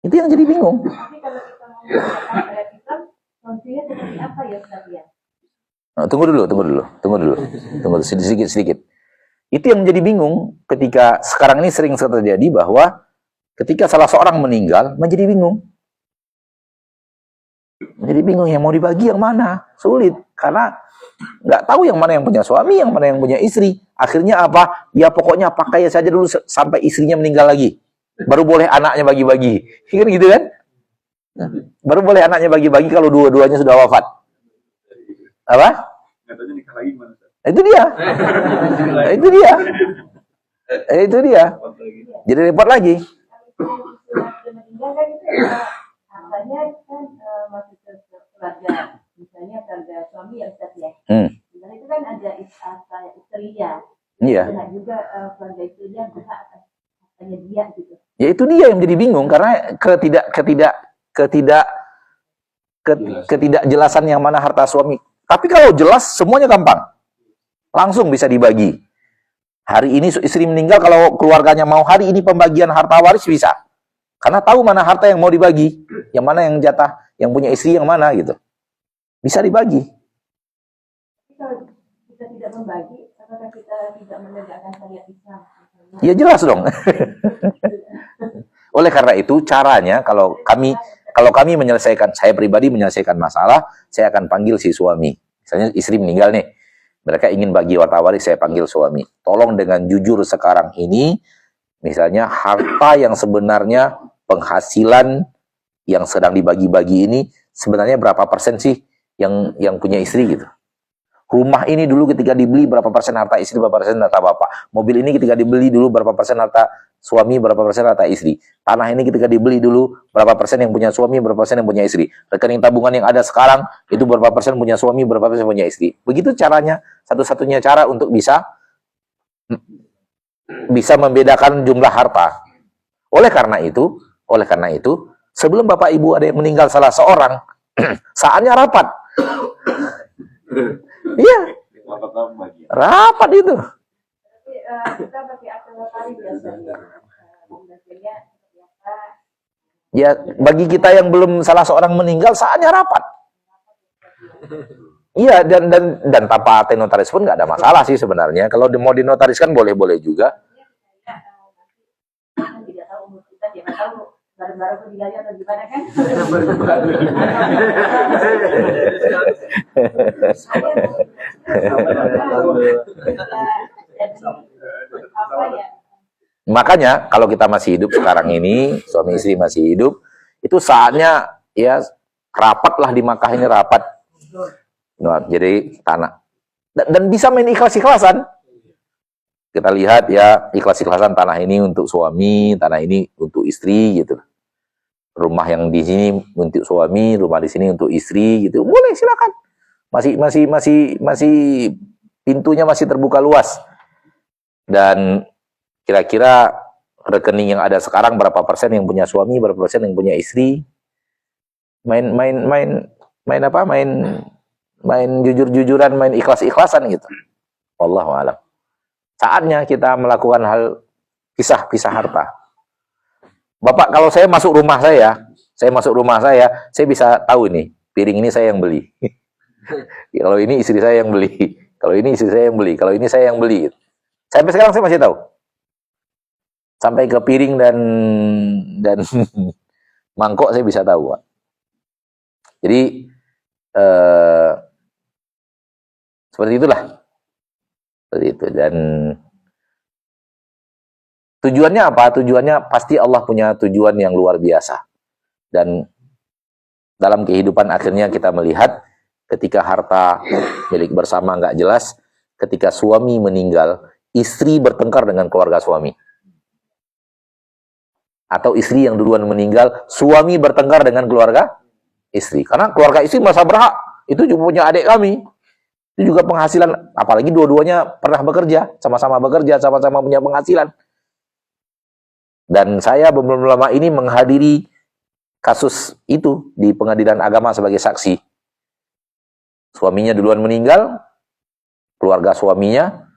Speaker 1: Itu yang jadi bingung.
Speaker 3: Tapi kalau kita mau menggunakan syariat Islam, kondisinya seperti apa ya Ustaz ya?
Speaker 1: Nah, tunggu dulu, sedikit. Itu yang menjadi bingung ketika sekarang ini sering terjadi bahwa ketika salah seorang meninggal, menjadi bingung. Menjadi bingung yang mau dibagi yang mana? Sulit, karena nggak tahu yang mana yang punya suami, yang mana yang punya istri. Akhirnya apa? Ya pokoknya pakai saja dulu sampai istrinya meninggal lagi. Baru boleh anaknya bagi-bagi. Kan gitu kan? Baru boleh anaknya bagi-bagi kalau dua-duanya sudah wafat. Apa?
Speaker 2: Katanya nikah lagi gimana?
Speaker 1: Itu dia. Itu dia. Jadi repot lagi.
Speaker 3: Meninggal kan itu hartanya kan masuk ke keluarga, misalnya keluarga suami yang Ustaz ya. Dan itu kan ada istrinya.
Speaker 1: Iya.
Speaker 3: Dan juga keluarga istrinya berhak atas hartanya dia gitu.
Speaker 1: Ya itu dia yang jadi bingung karena ketidakjelasan yang mana harta suami. Tapi kalau jelas semuanya gampang. Langsung bisa dibagi. Hari ini istri meninggal, kalau keluarganya mau hari ini pembagian harta waris bisa. Karena tahu mana harta yang mau dibagi. Yang mana yang jatah, yang punya istri yang mana gitu. Bisa dibagi.
Speaker 3: Tapi kalau kita tidak membagi, apakah kita tidak menegakkan syariat Islam?
Speaker 1: Ya jelas dong. Oleh karena itu caranya kalau kami menyelesaikan, saya pribadi menyelesaikan masalah, saya akan panggil si suami. Misalnya istri meninggal nih, mereka ingin bagi harta waris, saya panggil suami. Tolong dengan jujur sekarang ini, misalnya harta yang sebenarnya penghasilan yang sedang dibagi-bagi ini sebenarnya berapa persen sih yang punya istri gitu. Rumah ini dulu ketika dibeli berapa persen harta istri, berapa persen harta bapak. Mobil ini ketika dibeli dulu berapa persen harta suami, berapa persen harta istri. Tanah ini ketika dibeli dulu berapa persen yang punya suami, berapa persen yang punya istri. Rekening tabungan yang ada sekarang itu berapa persen punya suami, berapa persen punya istri. Begitu caranya, satu-satunya cara untuk bisa membedakan jumlah harta. Oleh karena itu Oleh karena itu, sebelum Bapak Ibu ada yang meninggal salah seorang, saatnya rapat. Iya, rapat itu.
Speaker 3: Tapi kita pakai akte notari biasanya. Biasanya biasa.
Speaker 1: Ya, bagi kita yang belum salah seorang meninggal, saatnya rapat. Iya, dan tanpa akte notaris pun nggak ada masalah sih sebenarnya. Kalau mau dinotariskan boleh-boleh juga.
Speaker 3: Kan tidak tahu umur kita, dia nggak tahu baru-baru meninggalnya atau gimana kan? Apa ya?
Speaker 1: Makanya kalau kita masih hidup sekarang ini, suami istri masih hidup, itu saatnya ya rapatlah di Makkah ini rapat. Nah, jadi tanah dan bisa main ikhlas-ikhlasan. Kita lihat ya ikhlas-ikhlasan tanah ini untuk suami, tanah ini untuk istri gitu. Rumah yang di sini untuk suami, rumah di sini untuk istri gitu. Boleh, silakan. Masih pintunya masih terbuka luas. Dan kira-kira rekening yang ada sekarang berapa persen yang punya suami, berapa persen yang punya istri? Main jujur-jujuran, main ikhlas-ikhlasan gitu. Wallahu a'lam. Saatnya kita melakukan hal pisah harta. Bapak, kalau saya masuk rumah saya bisa tahu nih, piring ini saya yang beli. Kalau ini istri saya yang beli. Kalau ini istri saya yang beli. Kalau ini saya yang beli. Sampai sekarang saya masih tahu. Sampai ke piring dan mangkok saya bisa tahu, Pak. Jadi seperti itulah. Seperti itu. Dan tujuannya apa? Tujuannya pasti Allah punya tujuan yang luar biasa. Dan dalam kehidupan akhirnya kita melihat ketika harta milik bersama nggak jelas, ketika suami meninggal, istri bertengkar dengan keluarga suami. Atau istri yang duluan meninggal, suami bertengkar dengan keluarga istri. Karena keluarga istri merasa berhak, itu juga punya adik kami. Itu juga penghasilan, apalagi dua-duanya pernah bekerja, sama-sama punya penghasilan. Dan saya belum lama ini menghadiri kasus itu di pengadilan agama sebagai saksi. Suaminya duluan meninggal, keluarga suaminya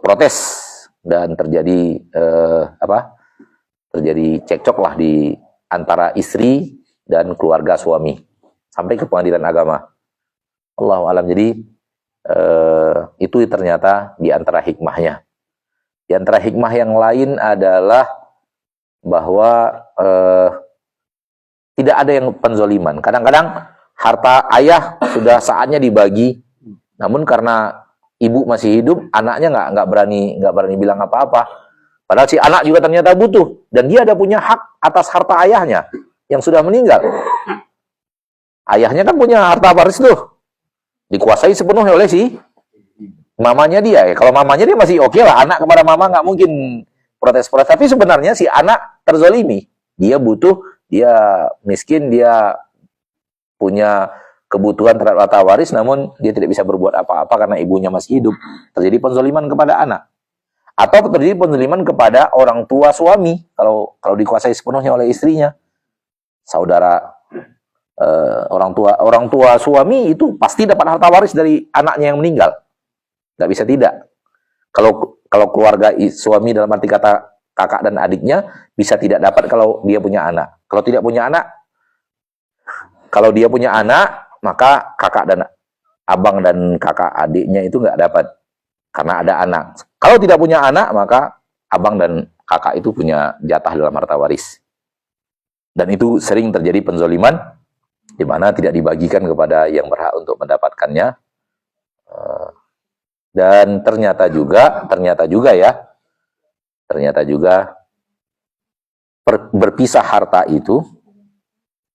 Speaker 1: protes dan terjadi terjadi cekcok lah di antara istri dan keluarga suami sampai ke pengadilan agama. Allahu a'lam. Jadi itu ternyata di antara hikmahnya. Di antara hikmah yang lain adalah bahwa tidak ada yang penzoliman. Kadang-kadang harta ayah sudah saatnya dibagi, namun karena ibu masih hidup, anaknya nggak berani bilang apa-apa. Padahal si anak juga ternyata butuh dan dia ada punya hak atas harta ayahnya yang sudah meninggal. Ayahnya kan punya harta waris tuh, dikuasai sepenuhnya oleh si mamanya dia. Ya, kalau mamanya dia masih oke lah, anak kepada mama nggak mungkin protes. Tapi sebenarnya si anak terzolimi. Dia butuh, dia miskin, dia punya kebutuhan terhadap harta waris, namun dia tidak bisa berbuat apa-apa karena ibunya masih hidup. Terjadi penzoliman kepada anak. Atau terjadi penzoliman kepada orang tua suami, kalau dikuasai sepenuhnya oleh istrinya. Saudara, orang tua suami itu pasti dapat harta waris dari anaknya yang meninggal. Nggak bisa tidak. Kalau keluarga suami dalam arti kata kakak dan adiknya bisa tidak dapat kalau dia punya anak. Kalau tidak punya anak, kalau dia punya anak, maka kakak dan abang dan kakak adiknya itu nggak dapat karena ada anak. Kalau tidak punya anak, maka abang dan kakak itu punya jatah dalam harta waris. Dan itu sering terjadi penzoliman di mana tidak dibagikan kepada yang berhak untuk mendapatkannya. Dan ternyata juga berpisah harta itu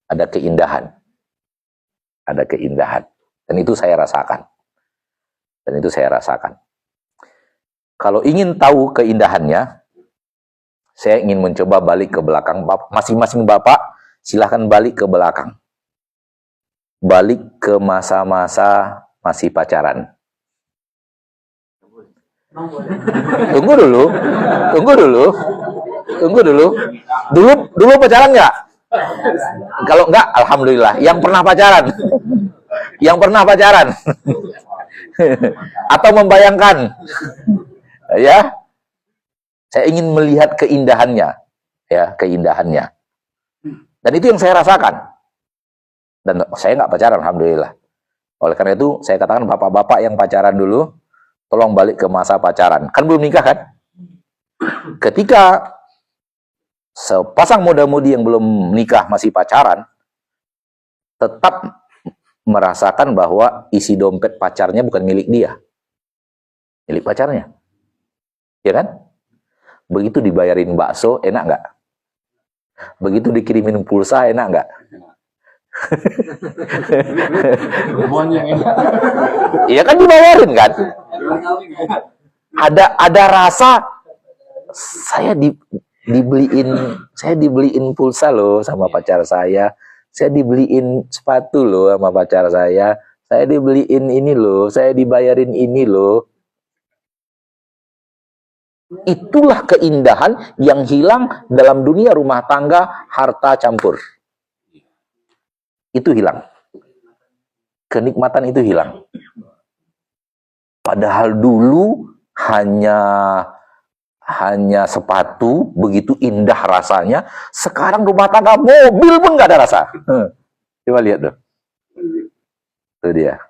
Speaker 1: ada keindahan. Dan itu saya rasakan. Kalau ingin tahu keindahannya, saya ingin mencoba balik ke belakang. Masing-masing bapak silahkan balik ke belakang. Balik ke masa-masa masih pacaran. Tunggu dulu. Tunggu dulu. Dulu pacaran nggak? Kalau nggak, alhamdulillah. Yang pernah pacaran? Yang pernah pacaran? Atau membayangkan? Ya, saya ingin melihat keindahannya, ya, keindahannya. Dan itu yang saya rasakan. Dan saya nggak pacaran, alhamdulillah. Oleh karena itu, saya katakan bapak-bapak yang pacaran dulu, tolong balik ke masa pacaran. Kan belum nikah kan? Ketika sepasang muda-mudi yang belum nikah masih pacaran, tetap merasakan bahwa isi dompet pacarnya bukan milik dia, milik pacarnya, ya kan? Begitu dibayarin bakso, enak nggak? Begitu dikirimin pulsa, enak nggak? Iya kan dibayarin kan? Ada rasa saya dibeliin pulsa loh sama pacar saya dibeliin sepatu loh sama pacar saya dibeliin ini loh, saya dibayarin ini loh. Itulah keindahan yang hilang dalam dunia rumah tangga, harta campur. Itu hilang. Kenikmatan itu hilang. Padahal dulu hanya sepatu, begitu indah rasanya. Sekarang rumah tangga, mobil pun nggak ada rasa. Coba lihat tuh. Itu dia.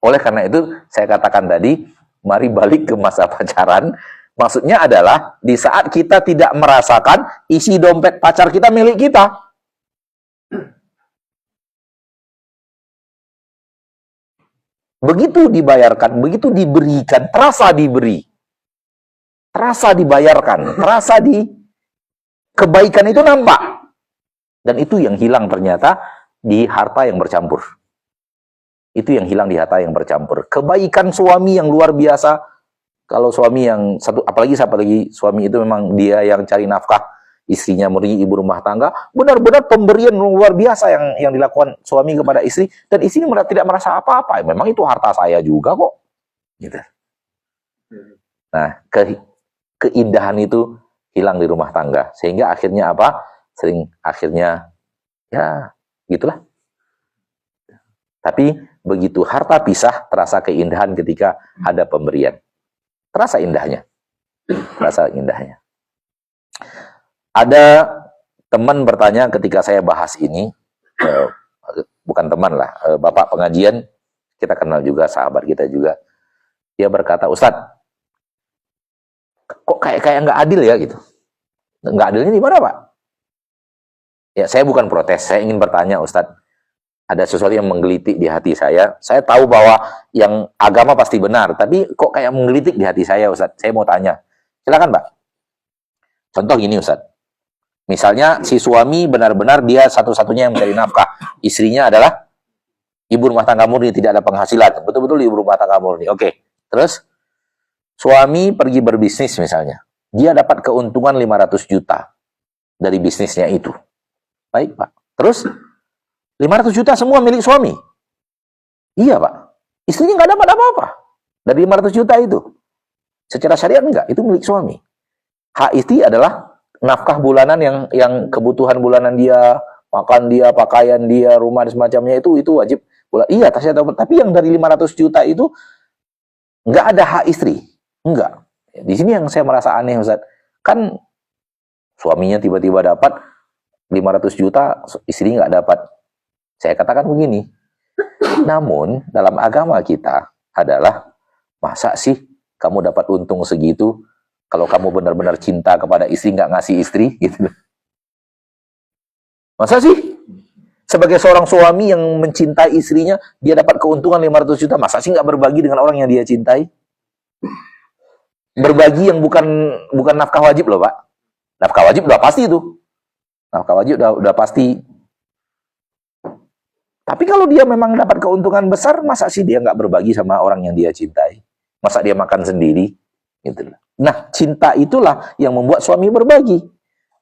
Speaker 1: Oleh karena itu, saya katakan tadi, mari balik ke masa pacaran. Maksudnya adalah, di saat kita tidak merasakan isi dompet pacar kita milik kita. Begitu dibayarkan, begitu diberikan, terasa diberi. Terasa dibayarkan, terasa kebaikan itu nampak. Dan itu yang hilang ternyata di harta yang bercampur. Itu yang hilang di harta yang bercampur. Kebaikan suami yang luar biasa. Kalau suami yang satu, apalagi suami itu memang dia yang cari nafkah, istrinya murni ibu rumah tangga, benar-benar pemberian luar biasa yang dilakukan suami kepada istri, dan istri tidak merasa apa-apa. Memang itu harta saya juga kok. Gitu. Nah, keindahan itu hilang di rumah tangga. Sehingga akhirnya apa? Akhirnya, ya, gitulah. Tapi begitu harta pisah, terasa keindahan ketika ada pemberian. Terasa indahnya. Terasa indahnya. Ada teman bertanya ketika saya bahas ini, bukan teman lah, bapak pengajian, kita kenal juga, sahabat kita juga. Dia berkata, Ustadz, kok kayak nggak adil ya gitu. Nggak adilnya di mana, Pak? Ya, saya bukan protes, saya ingin bertanya, Ustadz, ada sesuatu yang menggelitik di hati saya. Saya tahu bahwa yang agama pasti benar, tapi kok kayak menggelitik di hati saya, Ustadz. Saya mau tanya. Silakan, Pak. Contoh gini, Ustadz. Misalnya si suami benar-benar dia satu-satunya yang mencari nafkah. Istrinya adalah ibu rumah tangga murni, tidak ada penghasilan. Betul-betul ibu rumah tangga murni. Oke. Terus suami pergi berbisnis misalnya. Dia dapat keuntungan 500 juta dari bisnisnya itu. Baik, Pak. Terus 500 juta semua milik suami. Iya, Pak. Istrinya nggak dapat apa-apa dari 500 juta itu. Secara syariat enggak, itu milik suami. Hak istri adalah nafkah bulanan yang kebutuhan bulanan dia, makan dia, pakaian dia, rumah dan semacamnya itu wajib. Iya, saya tahu. Tapi yang dari 500 juta itu nggak ada hak istri. Enggak. Di sini yang saya merasa aneh, Ustaz. Kan suaminya tiba-tiba dapat 500 juta, istri nggak dapat. Saya katakan begini, namun dalam agama kita adalah, masa sih kamu dapat untung segitu, kalau kamu benar-benar cinta kepada istri, nggak ngasih istri, gitu. Masa sih? Sebagai seorang suami yang mencintai istrinya, dia dapat keuntungan 500 juta, masa sih nggak berbagi dengan orang yang dia cintai? Berbagi yang bukan nafkah wajib loh, Pak. Nafkah wajib udah pasti itu. Nafkah wajib udah pasti. Tapi kalau dia memang dapat keuntungan besar, masa sih dia nggak berbagi sama orang yang dia cintai? Masa dia makan sendiri? Gitu. Nah, cinta itulah yang membuat suami berbagi.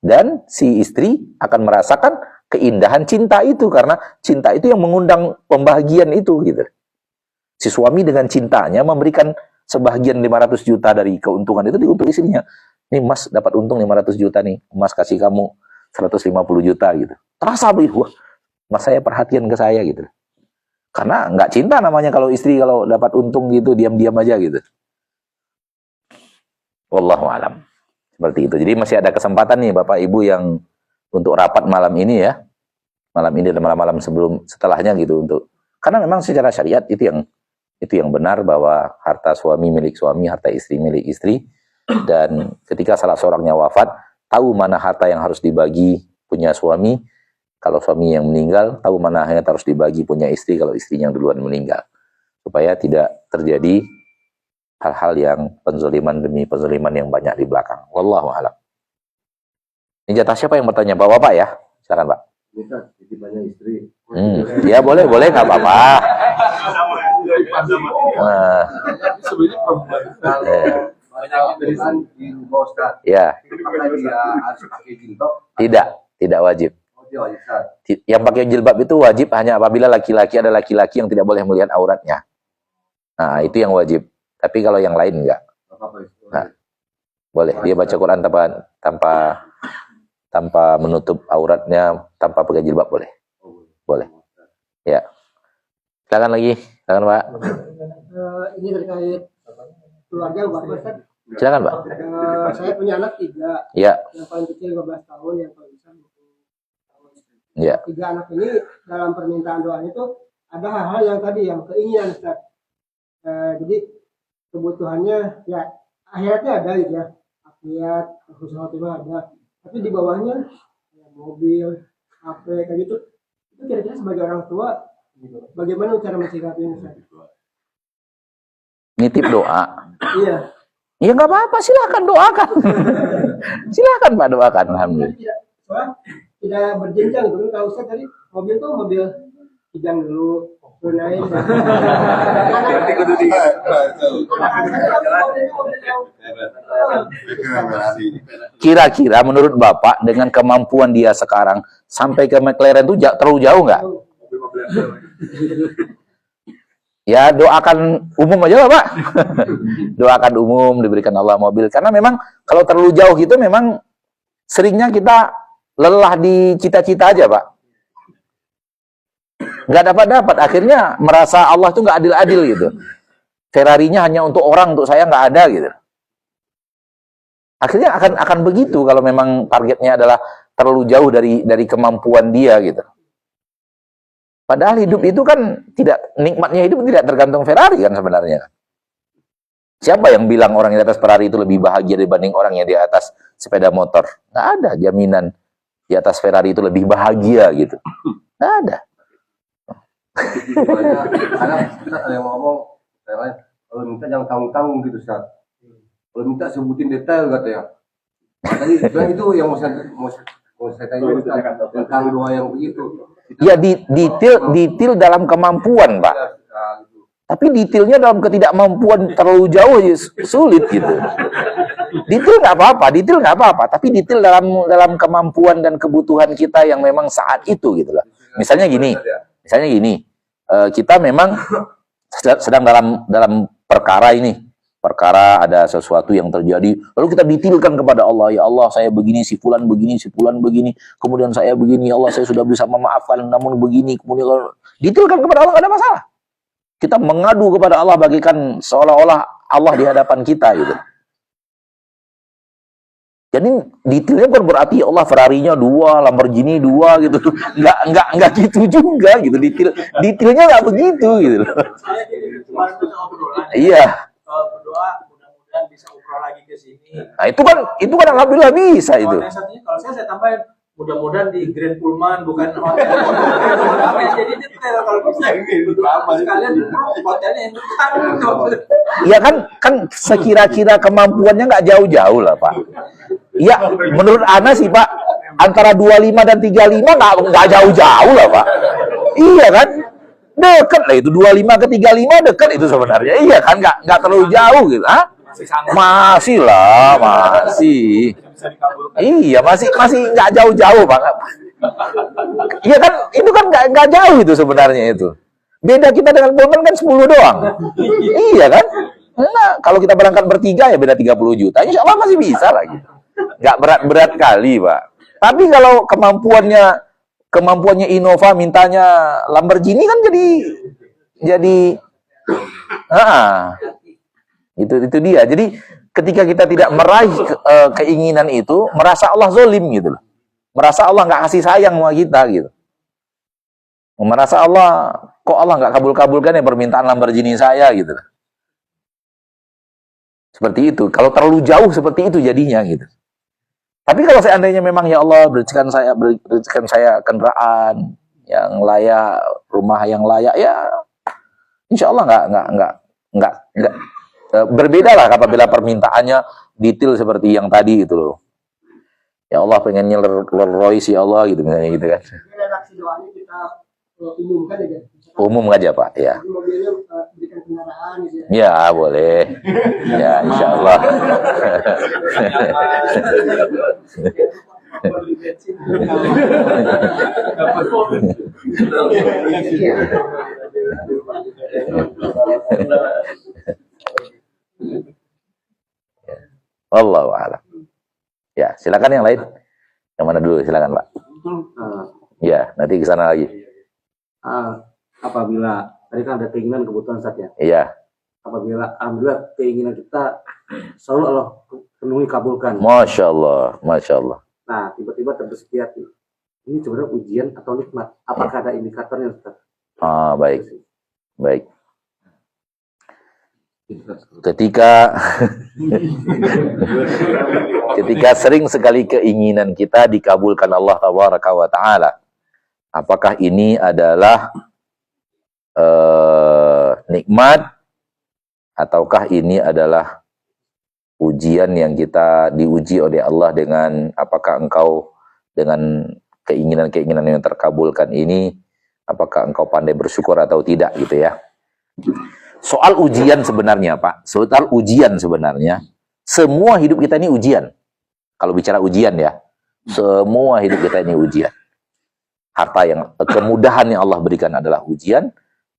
Speaker 1: Dan si istri akan merasakan keindahan cinta itu, karena cinta itu yang mengundang pembahagian itu. Gitu. Si suami dengan cintanya memberikan sebahagian 500 juta dari keuntungan itu untuk istrinya. Ini Mas dapat untung 500 juta nih, Mas kasih kamu 150 juta gitu. Terasa wah, Mas saya perhatian ke saya gitu. Karena nggak cinta namanya kalau istri kalau dapat untung gitu diam-diam aja gitu. Wallahu alam. Seperti itu. Jadi masih ada kesempatan nih Bapak Ibu yang untuk rapat malam ini ya. Malam ini dan malam-malam setelahnya gitu untuk. Karena memang secara syariat itu yang benar bahwa harta suami milik suami, harta istri milik istri. Dan ketika salah seorangnya wafat, tahu mana harta yang harus dibagi punya suami. Kalau suami yang meninggal, tahu mana yang harus dibagi punya istri kalau istrinya yang duluan meninggal. Supaya tidak terjadi hal-hal yang penzaliman demi penzaliman yang banyak di belakang. Wallahu a'lam. Ini jatah siapa yang bertanya? Bapak ya? Silakan Pak.
Speaker 2: Jadi banyak istri.
Speaker 1: Ya boleh, nggak apa-apa.
Speaker 2: Sebenarnya perempuan. Di rumah Ustaz.
Speaker 1: Ya.
Speaker 2: Apakah dia harus pakai jilbab?
Speaker 1: Tidak wajib.
Speaker 2: Dia wajib, Ustaz.
Speaker 1: Yang pakai jilbab itu wajib hanya apabila laki-laki ada laki-laki yang tidak boleh melihat auratnya. Nah, itu yang wajib. Tapi kalau yang lain enggak. Nah, boleh. Dia baca Quran tanpa menutup auratnya, tanpa pakai jilbab boleh. Boleh. Ya. Silakan lagi. Silakan Pak.
Speaker 6: Ini terkait keluarga Bapak Ustaz.
Speaker 1: Silakan Pak.
Speaker 6: Saya punya anak 3.
Speaker 1: Ya.
Speaker 6: Yang paling kecil 15 tahun, yang paling besar 20 tahun.
Speaker 1: Ya.
Speaker 6: 3 anak ini dalam permintaan doanya itu ada hal-hal yang tadi yang keinginan Ustaz. Jadi kebutuhannya ya akhiratnya ada gitu ya. Akhirat, husnul khotimah ada. Tapi di bawahnya ya, mobil, HP kayak gitu. Itu kira-kira sebagai orang tua bagaimana cara mensikapinya Ustaz?
Speaker 1: Nitip doa.
Speaker 6: Iya.
Speaker 1: Ya nggak apa-apa, silakan doakan. Silakan Pak doakan. Alhamdulillah.
Speaker 6: Tidak berjenjang gitu kan. Kalau Ustaz tadi mobil tuh mobil kijang dulu, naik.
Speaker 1: Kira-kira menurut Bapak dengan kemampuan dia sekarang sampai ke McLaren itu terlalu jauh nggak? Ya doakan umum aja lah Pak. Doakan umum diberikan Allah mobil. Karena memang kalau terlalu jauh gitu memang seringnya kita lelah di cita-cita aja Pak. Nggak dapat-dapat. Akhirnya merasa Allah tuh nggak adil-adil gitu. Ferrarinya hanya untuk orang, untuk saya nggak ada gitu. Akhirnya akan begitu kalau memang targetnya adalah terlalu jauh dari kemampuan dia gitu. Padahal hidup itu kan nikmatnya hidup tidak tergantung Ferrari kan sebenarnya. Siapa yang bilang orang yang di atas Ferrari itu lebih bahagia dibanding orang yang di atas sepeda motor? Nggak ada jaminan di atas Ferrari itu lebih bahagia gitu. Nggak ada.
Speaker 2: Karena Ustaz ada yang ngomong, kalau minta jangan tanggung-tanggung gitu Ustaz. Kalau minta sebutin detail katanya. Tadi itu yang mau saya tanya tentang doa yang begitu.
Speaker 1: Ya detail dalam kemampuan Pak. Tapi detailnya dalam ketidakmampuan terlalu jauh sulit gitu. Detail nggak apa-apa, tapi detail dalam kemampuan dan kebutuhan kita yang memang saat itu gitu loh. Misalnya gini, kita memang sedang dalam perkara ini. Perkara ada sesuatu yang terjadi, lalu kita detailkan kepada Allah, ya Allah saya begini, si fulan begini, kemudian saya begini, ya Allah saya sudah bisa memaafkan, namun begini, kemudian detailkan kepada Allah, nggak ada masalah. Kita mengadu kepada Allah bagikan seolah-olah Allah di hadapan kita gitu. Jadi detailnya bukan berarti ya Allah Ferrarinya 2, Lamborghini 2 gitu. Enggak gitu juga gitu. Detailnya enggak begitu gitu. Iya.
Speaker 4: Berdoa mudah-mudahan bisa umroh lagi ke sini.
Speaker 1: Nah, itu kan alhamdulillah bisa itu.
Speaker 4: Kalau saya tambahin mudah-mudahan di Grand Pullman bukan hotel. Jadi detail kalau bisa sekalian hotelnya yang dekat.
Speaker 1: Iya kan sekira-kira kemampuannya nggak jauh-jauh lah Pak. Iya menurut Ana sih Pak antara 25 dan 35 nggak jauh-jauh lah Pak. Iya kan? Dekat lah itu 25 ke 35 dekat itu sebenarnya. Iya kan nggak terlalu jauh gitu. Hah? Masih lah, masih. Iya, masih nggak jauh-jauh banget. Iya kan, itu kan nggak jauh itu sebenarnya itu. Beda kita dengan Pullman kan 10 doang. Iya kan? Enggak, kalau kita berangkat bertiga ya beda 30 juta. Insya Allah masih bisa lah gitu. Nggak berat-berat kali, Pak. Tapi kalau kemampuannya Innova mintanya Lamborghini kan jadi itu dia. Jadi ketika kita tidak meraih keinginan itu, merasa Allah zolim gitu loh. Merasa Allah nggak kasih sayang sama kita gitu. Merasa kok Allah nggak kabulkan ya permintaan Lamborghini saya gitu. Seperti itu. Kalau terlalu jauh seperti itu jadinya gitu. Tapi kalau seandainya memang ya Allah berikan saya kendaraan yang layak, rumah yang layak, ya insya Allah nggak berbeda lah apabila permintaannya detail seperti yang tadi itu loh. Ya Allah pengennya Rolls Royce ya Allah gitu misalnya gitu kan.
Speaker 6: Redaksi doanya kita umumkan aja.
Speaker 1: Umum aja Pak, ya.
Speaker 6: Mobilnya berikan kendaraan gitu
Speaker 1: Ya
Speaker 6: ya.
Speaker 1: boleh, ya insya Allah. Wallahu a'lam. Ya, silakan yang lain. Yang mana dulu? Silakan Pak. Ya, nanti ke sana lagi.
Speaker 7: Apabila tadi kan ada keinginan kebutuhan saja.
Speaker 1: Iya.
Speaker 7: Apabila alhamdulillah keinginan kita selalu Allah penuhi kabulkan.
Speaker 1: Masya Allah, Masya Allah.
Speaker 7: Nah, tiba-tiba terbersih hati. Ini sebenarnya ujian atau nikmat? Apakah ada indikatornya, Ustaz?
Speaker 1: Baik. Baik. Ketika sering sekali keinginan kita dikabulkan Allah Tabaraka wa Ta'ala, apakah ini adalah nikmat ataukah ini adalah ujian yang kita diuji oleh Allah dengan apakah engkau dengan keinginan-keinginan yang terkabulkan ini, apakah engkau pandai bersyukur atau tidak gitu ya. Soal ujian sebenarnya Pak, soal ujian sebenarnya, semua hidup kita ini ujian. Kalau bicara ujian ya, semua hidup kita ini ujian. Harta yang, kemudahan yang Allah berikan adalah ujian,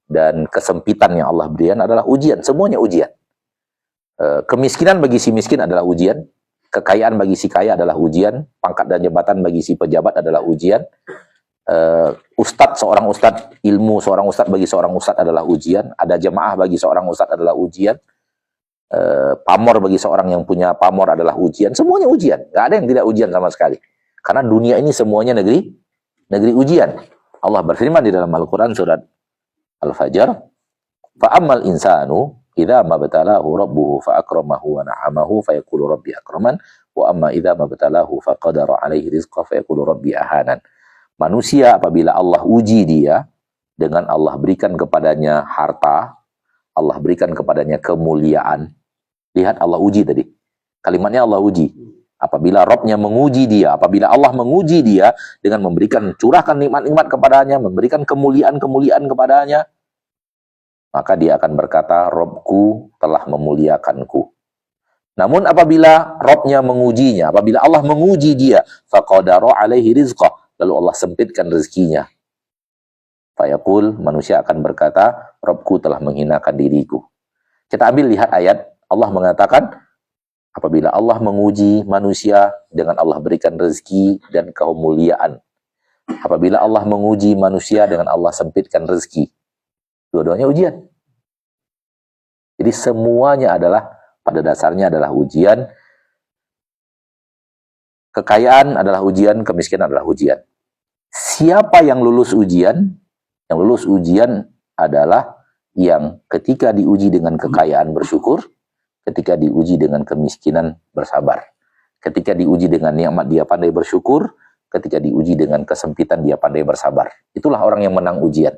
Speaker 1: dan kesempitan yang Allah berikan adalah ujian. Semuanya ujian. Kemiskinan bagi si miskin adalah ujian, kekayaan bagi si kaya adalah ujian, pangkat dan jabatan bagi si pejabat adalah ujian. Seorang ustadz, ilmu seorang ustadz bagi seorang ustadz adalah ujian, ada jemaah bagi seorang ustadz adalah ujian, pamor bagi seorang yang punya pamor adalah ujian, semuanya ujian, nggak ada yang tidak ujian sama sekali, karena dunia ini semuanya negeri ujian. Allah berfirman di dalam Al-Quran surat Al-Fajr, fa'ammal insanu idza mabtalahu rabbuhu fa'akramahu wa na'amahu fayaqulu rabbi akraman wa amma idza mabtalahu faqadara alaihi rizqa fayaqulu rabbi ahanan. Manusia apabila Allah uji dia dengan Allah berikan kepadanya harta, Allah berikan kepadanya kemuliaan. Lihat Allah uji tadi. Kalimatnya Allah uji. Apabila Rabb-nya menguji dia, apabila Allah menguji dia dengan memberikan, curahkan nikmat-nikmat kepadanya, memberikan kemuliaan-kemuliaan kepadanya, maka dia akan berkata, Rabbku telah memuliakanku. Namun apabila Rabb-nya mengujinya, apabila Allah menguji dia, faqadara alaihi rizqah, lalu Allah sempitkan rezekinya. Fayaqul, manusia akan berkata, Rabbku telah menghinakan diriku. Kita ambil lihat ayat, Allah mengatakan, apabila Allah menguji manusia dengan Allah berikan rezeki dan kemuliaan. Apabila Allah menguji manusia dengan Allah sempitkan rezeki. Dua-duanya ujian. Jadi semuanya adalah, pada dasarnya adalah ujian. Kekayaan adalah ujian, kemiskinan adalah ujian. Siapa yang lulus ujian? Yang lulus ujian adalah yang ketika diuji dengan kekayaan bersyukur, ketika diuji dengan kemiskinan bersabar. Ketika diuji dengan nikmat dia pandai bersyukur, ketika diuji dengan kesempitan dia pandai bersabar. Itulah orang yang menang ujian.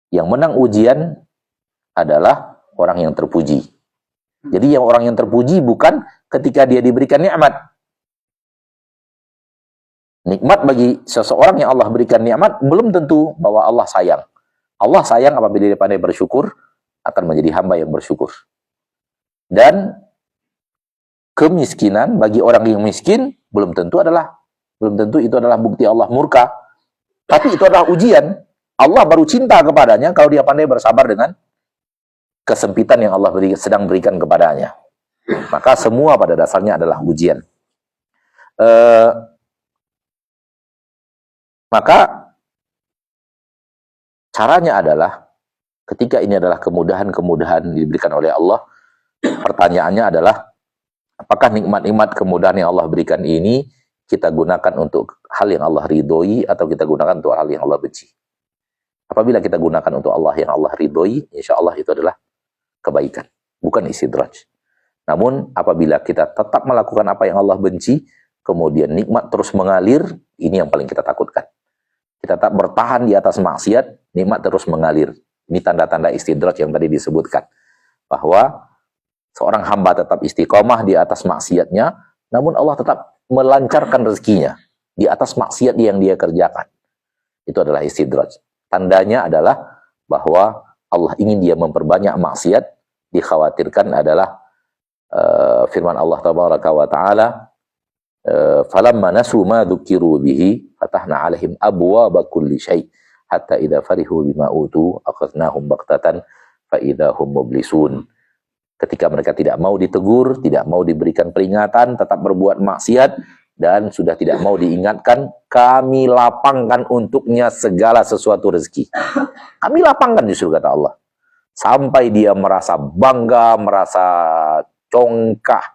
Speaker 1: Yang menang ujian adalah orang yang terpuji. Jadi yang orang yang terpuji bukan ketika dia diberikan nikmat. Nikmat bagi seseorang yang Allah berikan nikmat belum tentu bahwa Allah sayang. Allah sayang apabila dia pandai bersyukur, akan menjadi hamba yang bersyukur. Dan kemiskinan bagi orang yang miskin belum tentu itu adalah bukti Allah murka. Tapi itu adalah ujian. Allah baru cinta kepadanya kalau dia pandai bersabar dengan kesempitan yang Allah sedang berikan kepadanya. Maka semua pada dasarnya adalah ujian. Maka caranya adalah ketika ini adalah kemudahan-kemudahan diberikan oleh Allah, pertanyaannya adalah apakah nikmat-nikmat kemudahan yang Allah berikan ini kita gunakan untuk hal yang Allah ridhoi atau kita gunakan untuk hal yang Allah benci. Apabila kita gunakan untuk Allah yang Allah ridhoi, insya Allah itu adalah kebaikan, bukan istidraj. Namun apabila kita tetap melakukan apa yang Allah benci, kemudian nikmat terus mengalir, ini yang paling kita takutkan. Kita tak bertahan di atas maksiat, nikmat terus mengalir. Ini tanda-tanda istidraj yang tadi disebutkan. Bahwa seorang hamba tetap istiqomah di atas maksiatnya, namun Allah tetap melancarkan rezekinya di atas maksiat yang dia kerjakan. Itu adalah istidraj. Tandanya adalah bahwa Allah ingin dia memperbanyak maksiat, dikhawatirkan adalah firman Allah tabaraka wa taala, falamma nasu ma dzukiru bihi fatahna alaihim abwaaba kulli syai hatta idza farihu bima utu akhadnahum baghtatan fa idza hum mublisun. Ketika mereka tidak mau ditegur, tidak mau diberikan peringatan, tetap berbuat maksiat dan sudah tidak mau diingatkan, kami lapangkan untuknya segala sesuatu rezeki. Kami lapangkan justru, kata Allah. Sampai dia merasa bangga, merasa congkak,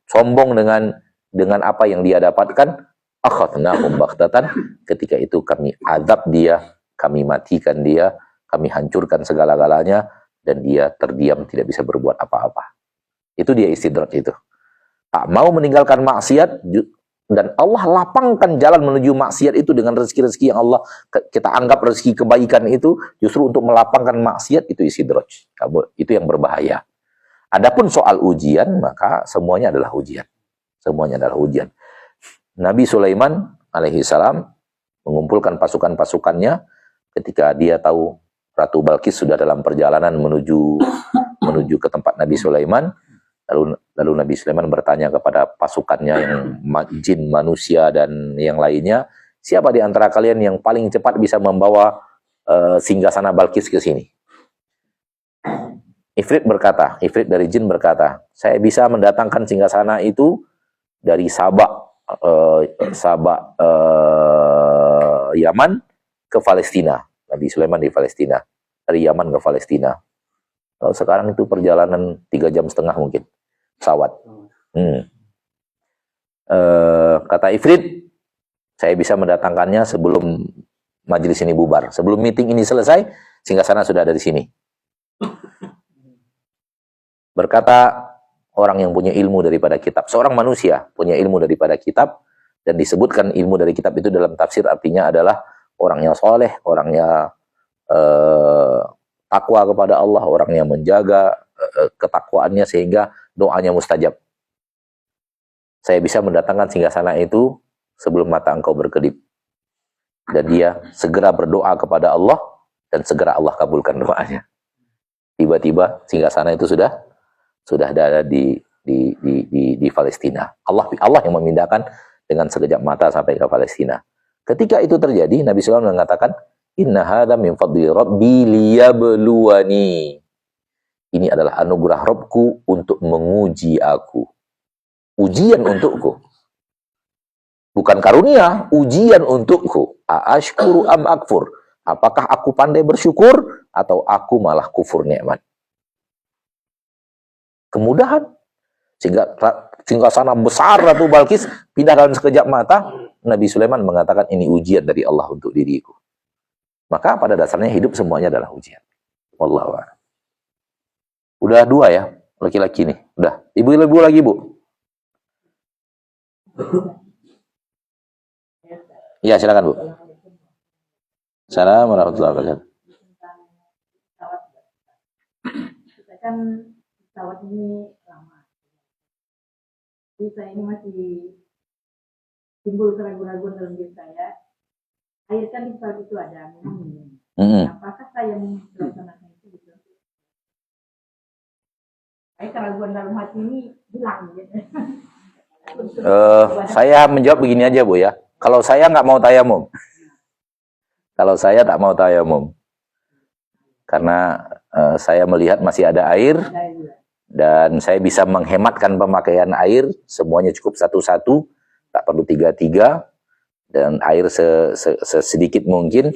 Speaker 1: sombong dengan apa yang dia dapatkan, akhadnahum baghtatan, ketika itu kami azab dia, kami matikan dia, kami hancurkan segala-galanya, dan dia terdiam tidak bisa berbuat apa-apa. Itu dia istidraj itu. Tak mau meninggalkan maksiat, dan Allah lapangkan jalan menuju maksiat itu dengan rezeki-rezeki yang Allah kita anggap rezeki kebaikan itu, justru untuk melapangkan maksiat, itu istidraj. Itu yang berbahaya. Adapun soal ujian, maka semuanya adalah ujian. Semuanya adalah ujian. Nabi Sulaiman alaihi salam mengumpulkan pasukan-pasukannya ketika dia tahu Ratu Balkis sudah dalam perjalanan menuju ke tempat Nabi Sulaiman. Lalu Nabi Sulaiman bertanya kepada pasukannya yang jin, manusia, dan yang lainnya, siapa di antara kalian yang paling cepat bisa membawa singgasana Balkis ke sini? Ifrit dari jin berkata, saya bisa mendatangkan singgasana itu dari Sabak Yaman ke Palestina. Nabi Sulaiman di Palestina, dari Yaman ke Palestina. Sekarang itu perjalanan 3,5 jam mungkin, pesawat. Kata Ifrit, saya bisa mendatangkannya sebelum majelis ini bubar. Sebelum meeting ini selesai, singgasana sudah ada di sini. Berkata orang yang punya ilmu daripada kitab, seorang manusia punya ilmu daripada kitab, dan disebutkan ilmu dari kitab itu dalam tafsir artinya adalah orang yang soleh, orang yang takwa kepada Allah, orang yang menjaga ketakwaannya sehingga doanya mustajab. Saya bisa mendatangkan singgasana itu sebelum mata engkau berkedip. Dan dia segera berdoa kepada Allah, dan segera Allah kabulkan doanya. Tiba-tiba singgasana itu sudah ada di Palestina. Allah yang memindahkan dengan sekejap mata sampai ke Palestina. Ketika itu terjadi, Nabi SAW mengatakan, inna hadza min fadli rabbi liyabluwani. Ini adalah anugerah Rabbku untuk menguji aku. Ujian untukku. Bukan karunia, ujian untukku. Aashkuru am akfur. Apakah aku pandai bersyukur atau aku malah kufur nikmat? Kemudahan. Sehingga sana besar Ratu Balkis pindah dalam sekejap mata. Nabi Sulaiman mengatakan ini ujian dari Allah untuk diriku. Maka pada dasarnya hidup semuanya adalah ujian. Wallahu a'lam. Udah 2 ya, laki-laki nih. Udah. Ibu-ibu lagi, Bu. Iya, silakan, Bu. Assalamualaikum warahmatullahi wabarakatuh.
Speaker 3: Kita kan pesawat ini lama. Jadi saya ini masih timbul keraguan-keraguan dalam diri saya. Air kan di pesawat itu ada minum. Apakah saya melaksanakan itu gitu? Keraguan dalam hati ini hilang gitu.
Speaker 1: Saya menjawab begini aja, Bu ya. Kalau saya nggak mau tayamum. Kalau saya tak mau tayamum. karena saya melihat masih ada air dan saya bisa menghematkan pemakaian air, semuanya cukup satu-satu, tak perlu tiga-tiga, dan air sesedikit mungkin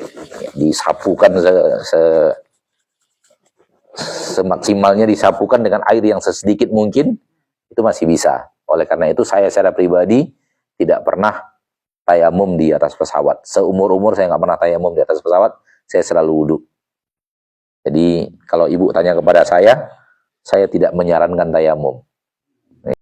Speaker 1: disapukan semaksimalnya, disapukan dengan air yang sesedikit mungkin, itu masih bisa. Oleh karena itu saya secara pribadi tidak pernah tayamum di atas pesawat. Seumur-umur saya nggak pernah tayamum di atas pesawat, saya selalu wudhu. Jadi kalau ibu tanya kepada saya tidak menyarankan tayamum.